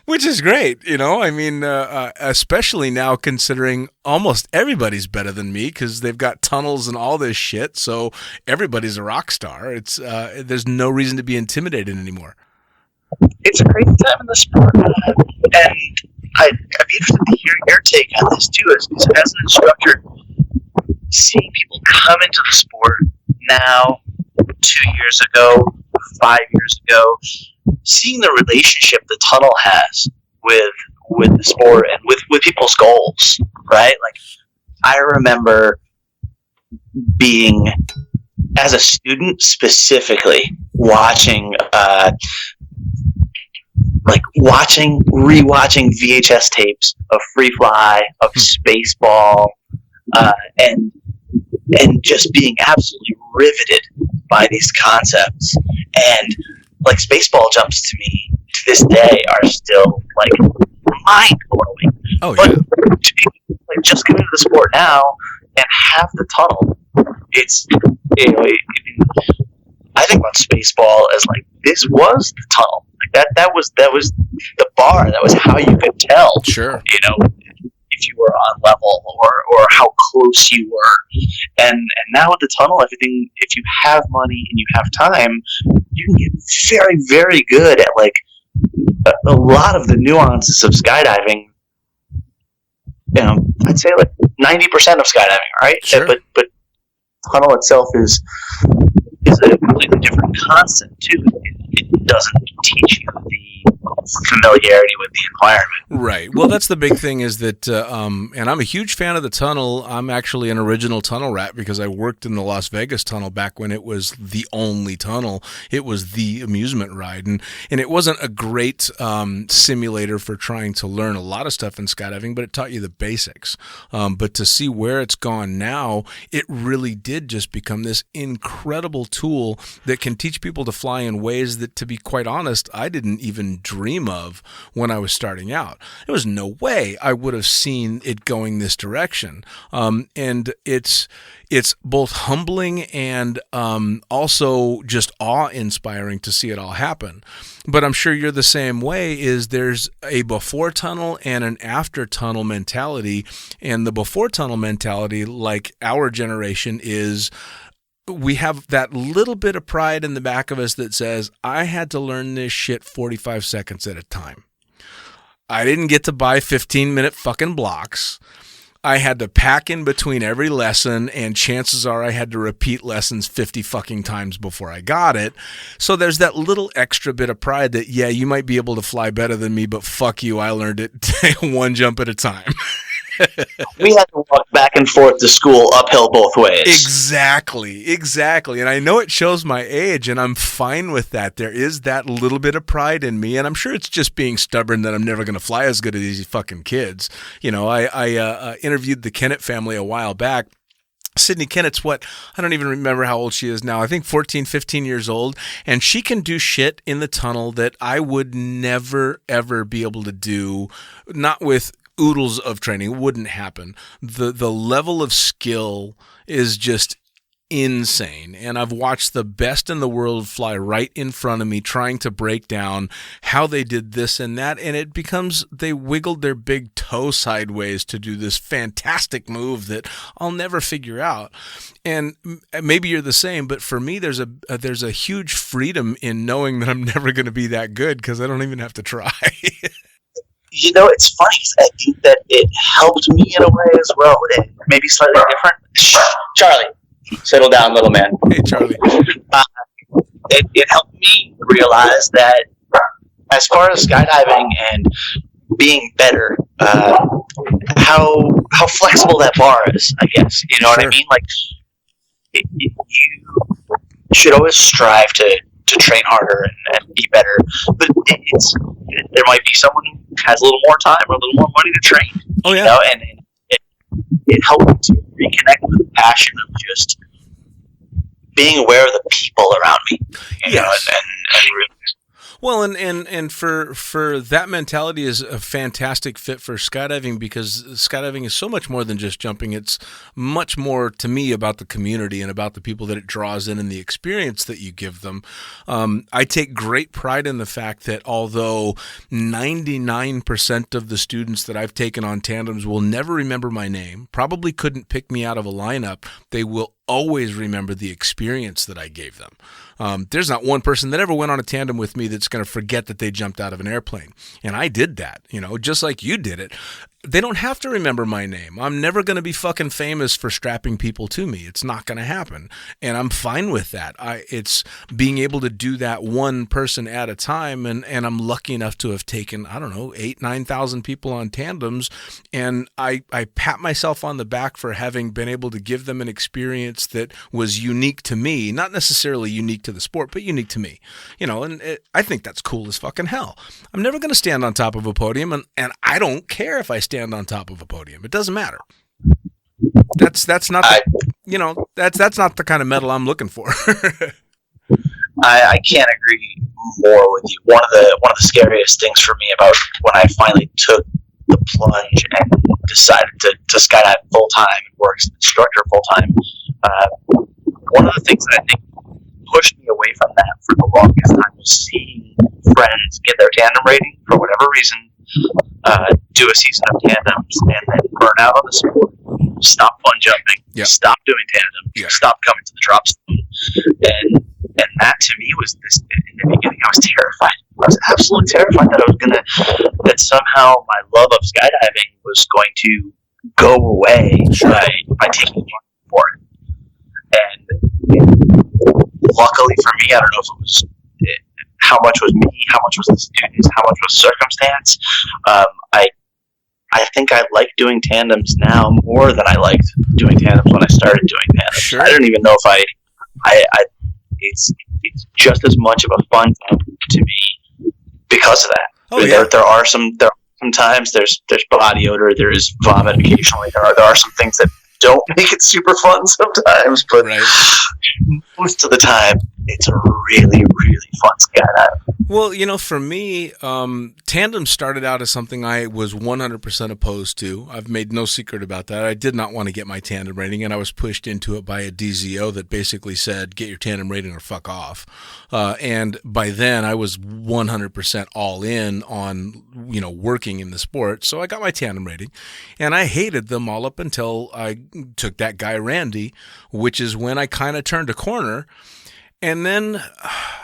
Which is great, I mean, especially now considering almost everybody's better than me because they've got tunnels and all this shit, so everybody's a rock star. It's there's no reason to be intimidated anymore. It's a great time in the sport, and I'd be interested to hear your take on this too, as an instructor, seeing people come into the sport now, 2 years ago, 5 years ago, seeing the relationship the tunnel has with the sport and with people's goals, right? Like, I remember being, as a student specifically, rewatching VHS tapes of Free Fly, of Spaceball, and just being absolutely riveted by these concepts. And like, Spaceball jumps to me to this day are still like mind blowing. Oh but yeah. To be like just coming to the sport now and have the tunnel, it's I think about Spaceball as like, this was the tunnel. Like that was the bar. That was how you could tell. Sure. If you were on level or how close you were. And now with the tunnel, everything, if you have money and you have time, you can get very, very good at like a lot of the nuances of skydiving. I'd say like 90% of skydiving, right? Sure. But tunnel itself is a completely different concept too. It doesn't teach you the familiarity with the environment. Right. Well, that's the big thing is that, and I'm a huge fan of the tunnel. I'm actually an original tunnel rat because I worked in the Las Vegas tunnel back when it was the only tunnel. It was the amusement ride. And it wasn't a great simulator for trying to learn a lot of stuff in skydiving, but it taught you the basics. But to see where it's gone now, it really did just become this incredible tool that can teach people to fly in ways that, to be quite honest, I didn't even dream of when I was starting out. There was no way I would have seen it going this direction. And it's both humbling and also just awe-inspiring to see it all happen. But I'm sure you're the same way, is there's a before tunnel and an after tunnel mentality. And the before tunnel mentality, like our generation, is we have that little bit of pride in the back of us that says, I had to learn this shit 45 seconds at a time. I didn't get to buy 15-minute fucking blocks. I had to pack in between every lesson, and chances are I had to repeat lessons 50 fucking times before I got it. So there's that little extra bit of pride that, yeah, you might be able to fly better than me, but fuck you, I learned it one jump at a time. We had to walk back and forth to school uphill both ways. Exactly. And I know it shows my age, and I'm fine with that. There is that little bit of pride in me, and I'm sure it's just being stubborn that I'm never going to fly as good as these fucking kids. I interviewed the Kennett family a while back. Sydney Kennett's I don't even remember how old she is now. I think 14, 15 years old. And she can do shit in the tunnel that I would never, ever be able to do, not with oodles of training. It wouldn't happen. The level of skill is just insane. And I've watched the best in the world fly right in front of me, trying to break down how they did this and that. And it becomes, they wiggled their big toe sideways to do this fantastic move that I'll never figure out. And maybe you're the same, but for me, there's a huge freedom in knowing that I'm never going to be that good because I don't even have to try. It's funny because I think that it helped me in a way as well. It may be slightly different. Charlie, settle down, little man. Hey, Charlie. It helped me realize that as far as skydiving and being better, how flexible that bar is, I guess. You know what I mean? Like, you should always strive to train harder and be better. But there might be someone who has a little more time or a little more money to train. Oh, yeah. You know, and it helps to reconnect with the passion of just being aware of the people around me. You know, and really. Well, and for that mentality is a fantastic fit for skydiving, because skydiving is so much more than just jumping. It's much more, to me, about the community and about the people that it draws in and the experience that you give them. I take great pride in the fact that although 99% of the students that I've taken on tandems will never remember my name, probably couldn't pick me out of a lineup, they will always remember the experience that I gave them. There's not one person that ever went on a tandem with me that's going to forget that they jumped out of an airplane. And I did that, you know, just like you did it. They don't have to remember my name. I'm never going to be fucking famous for strapping people to me. It's not going to happen. And I'm fine with that. It's being able to do that one person at a time. And I'm lucky enough to have taken, 8,000, 9,000 people on tandems. And I pat myself on the back for having been able to give them an experience that was unique to me, not necessarily unique to the sport, but unique to me, you know, and I think that's cool as fucking hell. I'm never going to stand on top of a podium, and I don't care if I stand on top of a podium. It doesn't matter. That's not that's not the kind of medal I'm looking for. I can't agree more with you. One of the scariest things for me about when I finally took the plunge and decided to skydive full time and work as an instructor full time, one of the things that I think pushed me away from that for the longest time was seeing friends get their tandem rating for whatever reason, do a season of tandems, and then burn out on the sport, stop fun jumping, stop doing tandem, stop coming to the drop zone. And that to me was this, in the beginning I was terrified. I was absolutely terrified that somehow my love of skydiving was going to go away by taking money for it. And luckily for me, I don't know if it was how much was me, how much was the students, how much was circumstance. I think I like doing tandems now more than I liked doing tandems when I started doing tandems. Sure. I don't even know if it's just as much of a fun thing to me because of that. Oh, yeah. There are sometimes there's body odor, there is vomit occasionally. There are some things that don't make it super fun sometimes, but most of the time it's a really, really fun skydive. Well, you know, for me, tandem started out as something I was 100% opposed to. I've made no secret about that. I did not want to get my tandem rating, and I was pushed into it by a DZO that basically said, get your tandem rating or fuck off. And by then, I was 100% all in on, you know, working in the sport. So I got my tandem rating, and I hated them all up until I took that guy Randy, which is when I kind of turned a corner. And then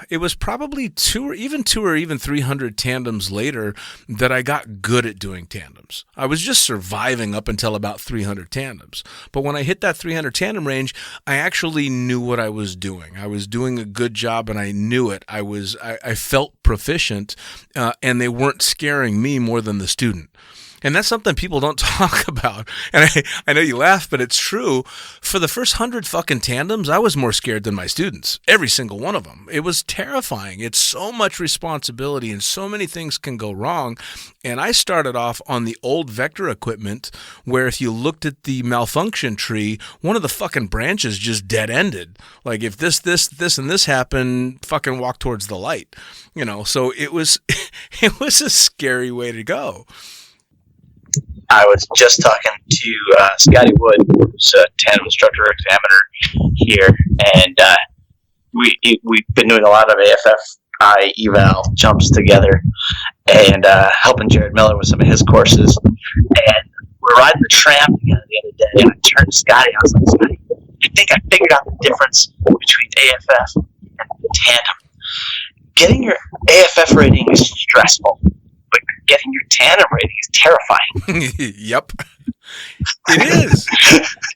it was probably 200 or even 300 tandems later that I got good at doing tandems. I was just surviving up until about 300 tandems. But when I hit that 300 tandem range, I actually knew what I was doing. I was doing a good job, and I knew it. I felt proficient, and they weren't scaring me more than the student. And that's something people don't talk about. And I know you laugh, but it's true. For the first 100 fucking tandems, I was more scared than my students. Every single one of them. It was terrifying. It's so much responsibility, and so many things can go wrong. And I started off on the old Vector equipment, where if you looked at the malfunction tree, one of the fucking branches just dead-ended. Like, if this, and this happened, fucking walk towards the light. You know, so it was a scary way to go. I was just talking to Scotty Wood, who's a tandem instructor examiner here, and we've been doing a lot of AFF eval jumps together, and helping Jared Miller with some of his courses. And we're riding the tram together the other day, and I turned to Scotty, and I was like, Scotty, I think I figured out the difference between AFF and tandem. Getting your AFF rating is stressful, but getting your tandem rating is terrifying. Yep. It is.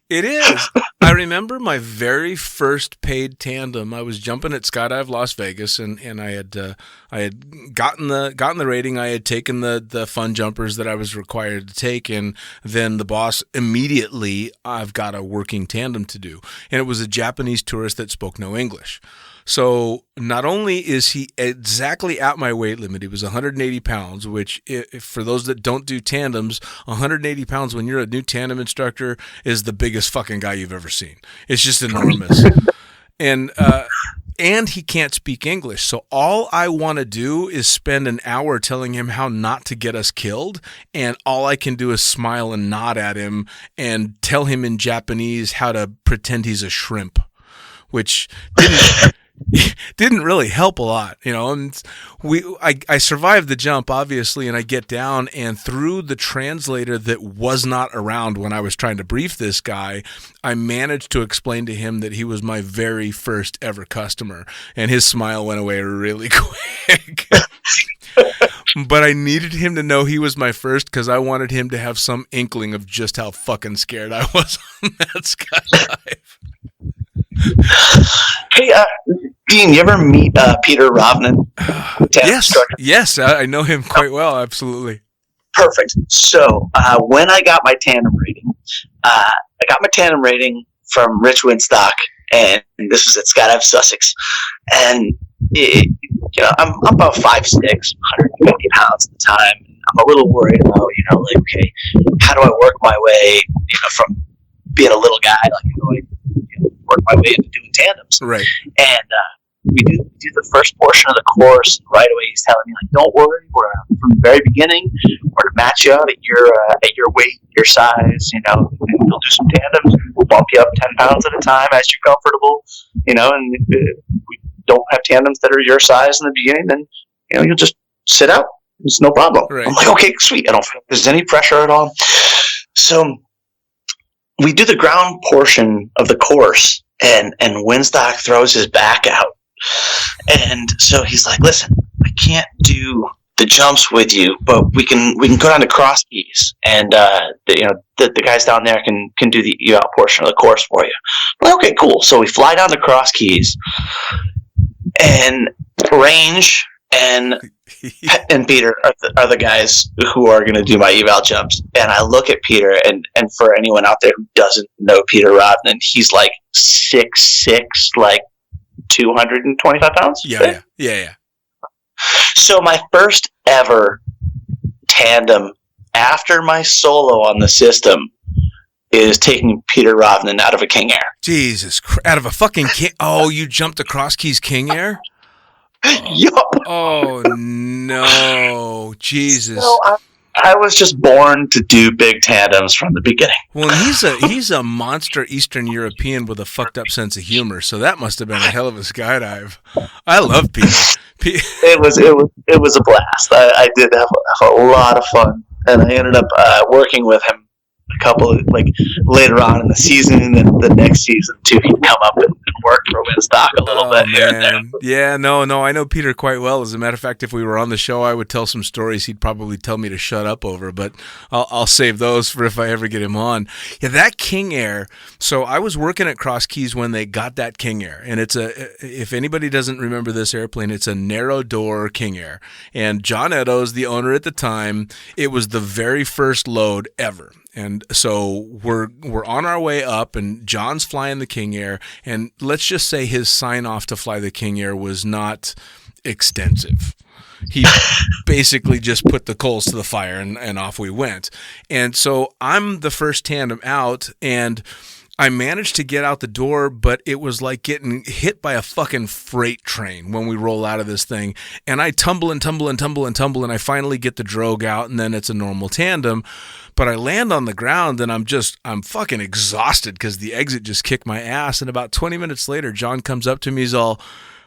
It is. I remember my very first paid tandem. I was jumping at Skydive Las Vegas, and I had gotten the rating. I had taken the fun jumpers that I was required to take, and then the boss immediately, I've got a working tandem to do, and it was a Japanese tourist that spoke no English. So not only is he exactly at my weight limit, he was 180 pounds, which for those that don't do tandems, 180 pounds when you're a new tandem instructor is the biggest fucking guy you've ever seen. It's just enormous. And he can't speak English. So all I want to do is spend an hour telling him how not to get us killed. And all I can do is smile and nod at him and tell him in Japanese how to pretend he's a shrimp, which didn't really help a lot, and I survived the jump, obviously, and I get down, and through the translator that was not around when I was trying to brief this guy, I managed to explain to him that he was my very first ever customer, and his smile went away really quick. But I needed him to know he was my first because I wanted him to have some inkling of just how fucking scared I was on that skydive. Hey, Dean, you ever meet Peter Rovnan? Yes, I know him quite well, absolutely. Perfect. So, when I got my tandem rating, from Rich Winstock, and this was at Skydive Sussex, and I'm about 5'6", 150 pounds at the time. I'm a little worried about, okay, how do I work my way, from being a little guy, work my way into doing tandems. Right. And we do the first portion of the course. Right away, he's telling me, don't worry, we're from the very beginning, we're to match you out at your weight, your size, and we'll do some tandems. We'll bump you up 10 pounds at a time as you're comfortable, and if we don't have tandems that are your size in the beginning, then, you'll just sit out. It's no problem. Right. I'm like, okay, sweet. I don't feel there's any pressure at all. So we do the ground portion of the course, and Winstock throws his back out. And so he's like, listen, I can't do the jumps with you, but we can go down to cross keys, and the guys down there can do the eval portion of the course for you. I'm like, okay, cool. So we fly down to cross keys, and Range and Peter are the guys who are going to do my eval jumps. And I look at Peter, and for anyone out there who doesn't know Peter Rodman, he's like 6'6", like 225 pounds. Yeah. So my first ever tandem after my solo on the system is taking Peter Rovnan out of a King Air. Jesus Christ. Out of a fucking King... Oh, you jumped across keys King Air? Yup. Oh, no. Jesus. So I was just born to do big tandems from the beginning. Well, he's a monster Eastern European with a fucked up sense of humor, so that must have been a hell of a skydive. I love Peter. It was a blast. I did have a lot of fun, and I ended up working with him a couple later on in the season, and then the next season too. He'd come up and work for Winstock a little bit here and there. Yeah, no, I know Peter quite well. As a matter of fact, if we were on the show, I would tell some stories he'd probably tell me to shut up over, but I'll save those for if I ever get him on. Yeah, that King Air. So I was working at Cross Keys when they got that King Air, and if anybody doesn't remember this airplane, it's a narrow door King Air, and John Eddowes, the owner at the time, it was the very first load ever. And so we're on our way up, and John's flying the King Air, and let's just say his sign-off to fly the King Air was not extensive. He basically just put the coals to the fire, and off we went. And so I'm the first tandem out, and I managed to get out the door, but it was like getting hit by a fucking freight train when we roll out of this thing. And I tumble, and I finally get the drogue out, and then it's a normal tandem. But I land on the ground, and I'm fucking exhausted because the exit just kicked my ass. And about 20 minutes later, John comes up to me, he's all,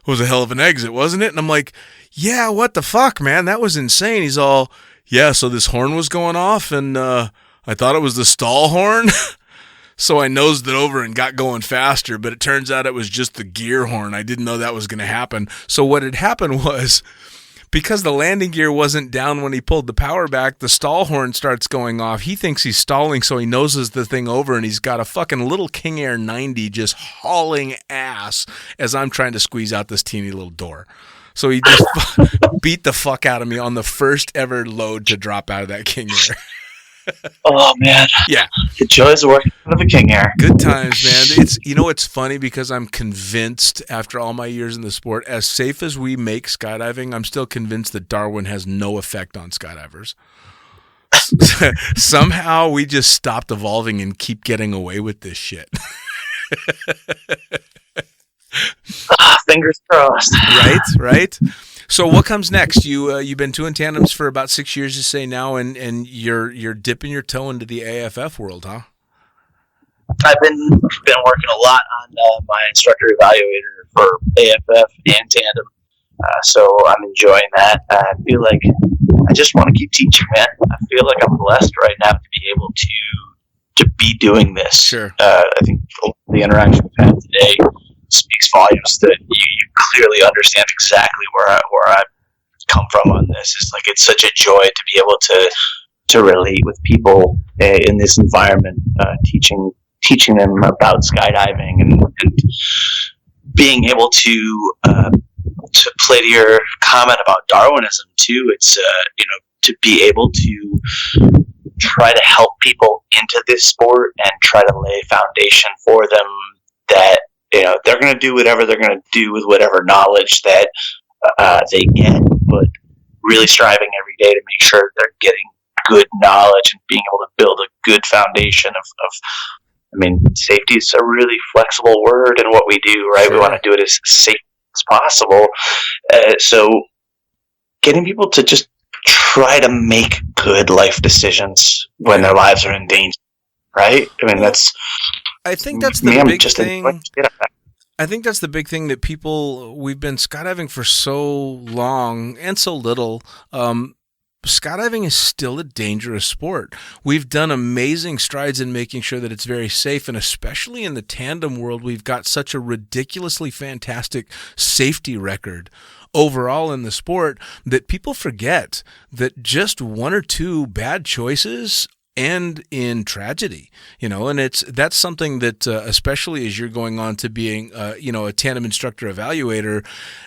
it was a hell of an exit, wasn't it? And I'm like, yeah, what the fuck, man? That was insane. He's all, yeah, so this horn was going off, and I thought it was the stall horn. So I nosed it over and got going faster, but it turns out it was just the gear horn. I didn't know that was going to happen. So what had happened was because the landing gear wasn't down when he pulled the power back, the stall horn starts going off. He thinks he's stalling, so he noses the thing over, and he's got a fucking little King Air 90 just hauling ass as I'm trying to squeeze out this teeny little door. So he just beat the fuck out of me on the first ever load to drop out of that King Air. Oh man, yeah, the joys of working out of a King Air. Good times, man. It's funny because I'm convinced after all my years in the sport, as safe as we make skydiving, I'm still convinced that Darwin has no effect on skydivers. Somehow we just stopped evolving and keep getting away with this shit. Fingers crossed. Right. So what comes next? You've been doing tandems for about 6 years, you say now, and you're dipping your toe into the AFF world, huh? I've been working a lot on my instructor evaluator for AFF and tandem, so I'm enjoying that. I feel like I just want to keep teaching, man. I feel like I'm blessed right now to be able to be doing this. Sure. I think the interaction we've had today speaks volumes that you clearly understand exactly where I come from on this. It's like it's such a joy to be able to relate with people in this environment, teaching them about skydiving and being able to play to your comment about Darwinism too. It's to be able to try to help people into this sport and try to lay a foundation for them that they're going to do whatever they're going to do with whatever knowledge that they get, but really striving every day to make sure they're getting good knowledge and being able to build a good foundation of safety is a really flexible word in what we do, right? Sure. We want to do it as safe as possible. So getting people to just try to make good life decisions when their lives are in danger, right? I think that's the big thing. I think that's the big thing that we've been skydiving for so long and so little. Skydiving is still a dangerous sport. We've done amazing strides in making sure that it's very safe, and especially in the tandem world, we've got such a ridiculously fantastic safety record overall in the sport that people forget that just one or two bad choices end in tragedy, and that's something that especially as you're going on to being a tandem instructor evaluator,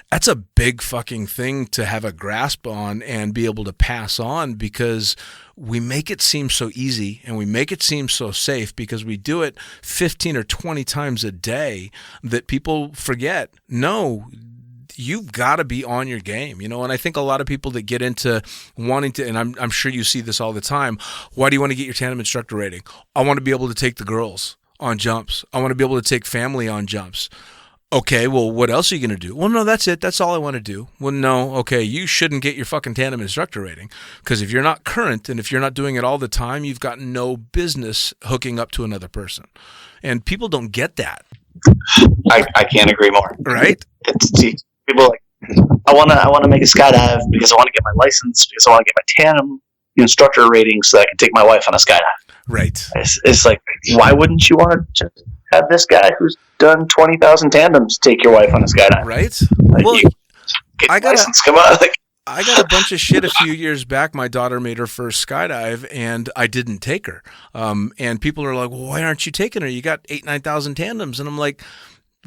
that's a big fucking thing to have a grasp on and be able to pass on, because we make it seem so easy and we make it seem so safe because we do it 15 or 20 times a day that people forget. No, you've got to be on your game, and I think a lot of people that get into wanting to, and I'm sure you see this all the time, why do you want to get your tandem instructor rating? I want to be able to take the girls on jumps. I want to be able to take family on jumps. Okay, well, what else are you going to do? Well, no, that's it. That's all I want to do. Well, no, okay, you shouldn't get your fucking tandem instructor rating, because if you're not current and if you're not doing it all the time, you've got no business hooking up to another person. And people don't get that. I can't agree more. Right? People are like, I want to make a skydive because I want to get my license, because I want to get my tandem instructor rating so that I can take my wife on a skydive. Right. It's like, why wouldn't you want to just have this guy who's done 20,000 tandems take your wife on a skydive? Right. Like, well, I got license. Come on. I got a bunch of shit a few years back. My daughter made her first skydive, and I didn't take her. And people are like, well, why aren't you taking her? You got 9,000 tandems. And I'm like,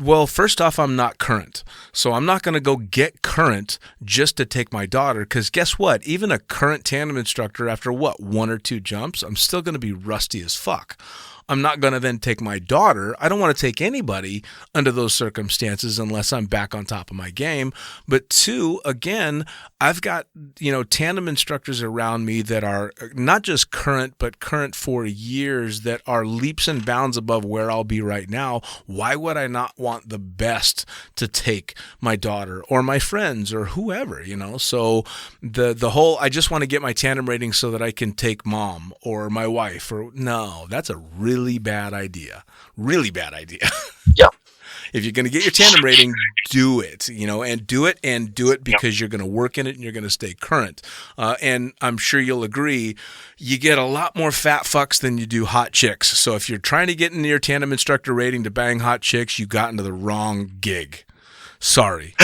well, first off, I'm not current. So I'm not going to go get current just to take my daughter, because guess what? Even a current tandem instructor, after one or two jumps, I'm still going to be rusty as fuck. I'm not going to then take my daughter. I don't want to take anybody under those circumstances unless I'm back on top of my game. But two, again, I've got, tandem instructors around me that are not just current, but current for years, that are leaps and bounds above where I'll be right now. Why would I not want the best to take my daughter or my friends or whoever, So the whole, I just want to get my tandem rating so that I can take mom or my wife, or no, that's a really bad idea. Really bad idea. Yeah. If you're going to get your tandem rating, do it, and do it because you're going to work in it and you're going to stay current. And I'm sure you'll agree, you get a lot more fat fucks than you do hot chicks. So if you're trying to get into your tandem instructor rating to bang hot chicks, you got into the wrong gig. Sorry.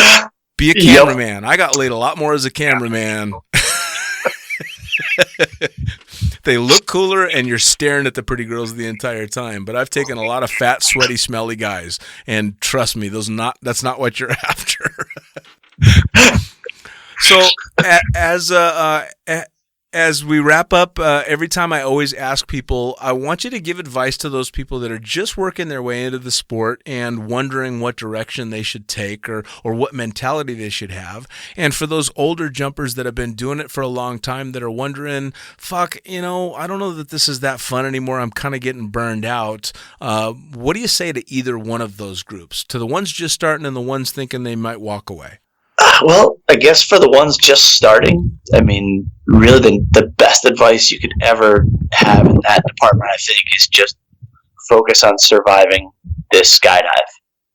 Be a cameraman. I got laid a lot more as a cameraman. They look cooler, and you're staring at the pretty girls the entire time. But I've taken a lot of fat, sweaty, smelly guys, and trust me, that's not what you're after. So, as we wrap up, every time I always ask people, I want you to give advice to those people that are just working their way into the sport and wondering what direction they should take or what mentality they should have. And for those older jumpers that have been doing it for a long time that are wondering, fuck, I don't know that this is that fun anymore. I'm kind of getting burned out. What do you say to either one of those groups? To the ones just starting and the ones thinking they might walk away? Well, I guess for the ones just starting, I mean, really the best advice you could ever have in that department, I think, is just focus on surviving this skydive.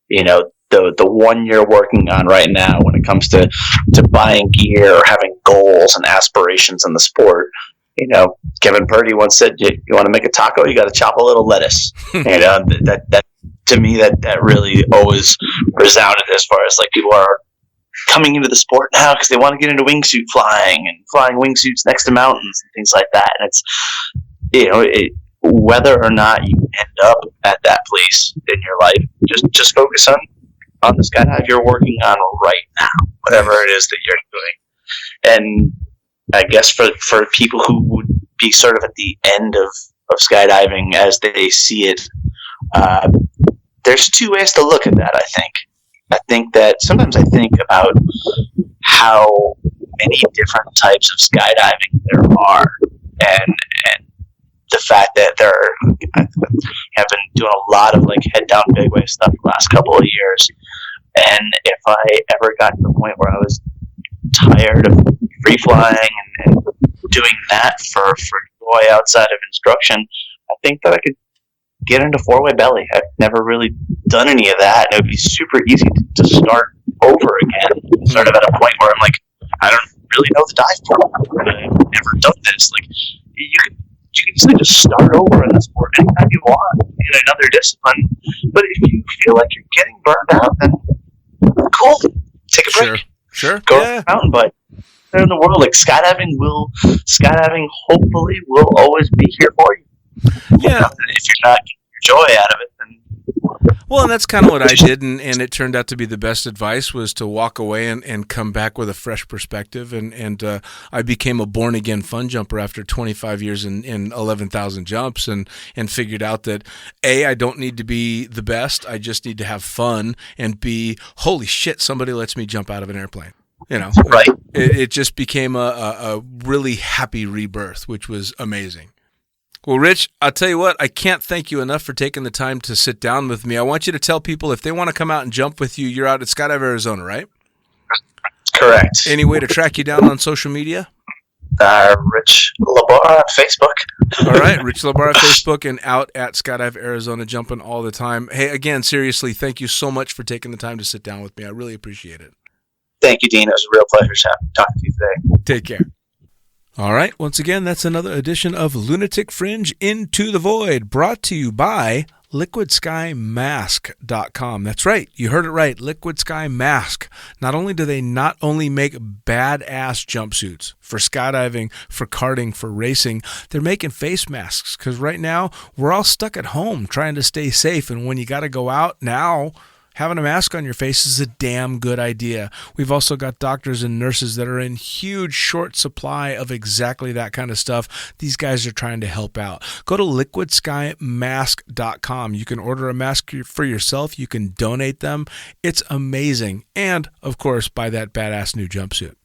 The one you're working on right now when it comes to buying gear or having goals and aspirations in the sport. Kevin Purdy once said, you want to make a taco, you got to chop a little lettuce. That to me, that really always resounded as far as like people are coming into the sport now because they want to get into wingsuit flying and flying wingsuits next to mountains and things like that. And it's, whether or not you end up at that place in your life, just focus on the skydive you're working on right now, whatever it is that you're doing. And I guess for people who would be sort of at the end of skydiving as they see it, there's two ways to look at that, I think. I think that sometimes I think about how many different types of skydiving there are, and the fact that I have been doing a lot of like head down big wave stuff the last couple of years, and if I ever got to the point where I was tired of free flying and doing that for joy outside of instruction, I think that I could get into four-way belly. I've never really done any of that, and it would be super easy to start over again, sort of at a point where I'm like, I don't really know the dive program. I've never done this. Like, you can easily just start over in the sport anytime you want in another discipline. But if you feel like you're getting burned out, then cool, take a break. Sure. Go on a mountain bike. There in the world, like skydiving hopefully will always be here for you. Yeah. If you're not getting your joy out of it, then... Well, and that's kind of what I did, and it turned out to be the best advice, was to walk away and come back with a fresh perspective, and I became a born-again fun jumper after 25 years in 11,000 jumps, and figured out that, A, I don't need to be the best, I just need to have fun, and B, holy shit, somebody lets me jump out of an airplane. Right. It just became a really happy rebirth, which was amazing. Well, Rich, I'll tell you what, I can't thank you enough for taking the time to sit down with me. I want you to tell people if they want to come out and jump with you, you're out at Skydive Arizona, right? Correct. Any way to track you down on social media? Rich LaBarr on Facebook. All right, Rich LaBarr on Facebook, and out at Skydive Arizona jumping all the time. Hey, again, seriously, thank you so much for taking the time to sit down with me. I really appreciate it. Thank you, Dean. It was a real pleasure talking to you today. Take care. All right, once again, that's another edition of Lunatic Fringe Into the Void, brought to you by LiquidSkyMask.com. That's right, you heard it right, Liquid Sky Mask. Not only do they not only make badass jumpsuits for skydiving, for karting, for racing, they're making face masks, because right now we're all stuck at home trying to stay safe, and when you got to go out now, having a mask on your face is a damn good idea. We've also got doctors and nurses that are in huge short supply of exactly that kind of stuff. These guys are trying to help out. Go to liquidSkyMask.com. You can order a mask for yourself. You can donate them. It's amazing. And, of course, buy that badass new jumpsuit.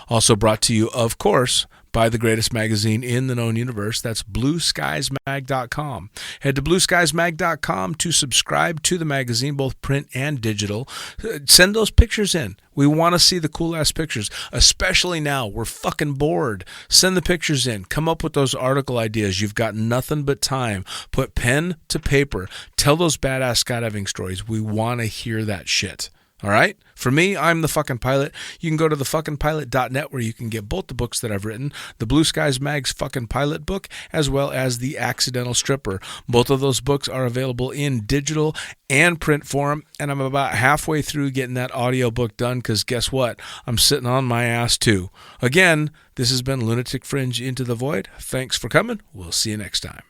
Also brought to you, of course, by the greatest magazine in the known universe. That's blueskiesmag.com. Head to blueskiesmag.com to subscribe to the magazine, both print and digital. Send those pictures in. We want to see the cool-ass pictures, especially now. We're fucking bored. Send the pictures in. Come up with those article ideas. You've got nothing but time. Put pen to paper. Tell those badass skydiving stories. We want to hear that shit. All right? For me, I'm the fucking pilot. You can go to thefuckingpilot.net where you can get both the books that I've written, the Blue Skies Mag's Fucking Pilot book, as well as The Accidental Stripper. Both of those books are available in digital and print form, and I'm about halfway through getting that audiobook done because guess what? I'm sitting on my ass too. Again, this has been Lunatic Fringe Into the Void. Thanks for coming. We'll see you next time.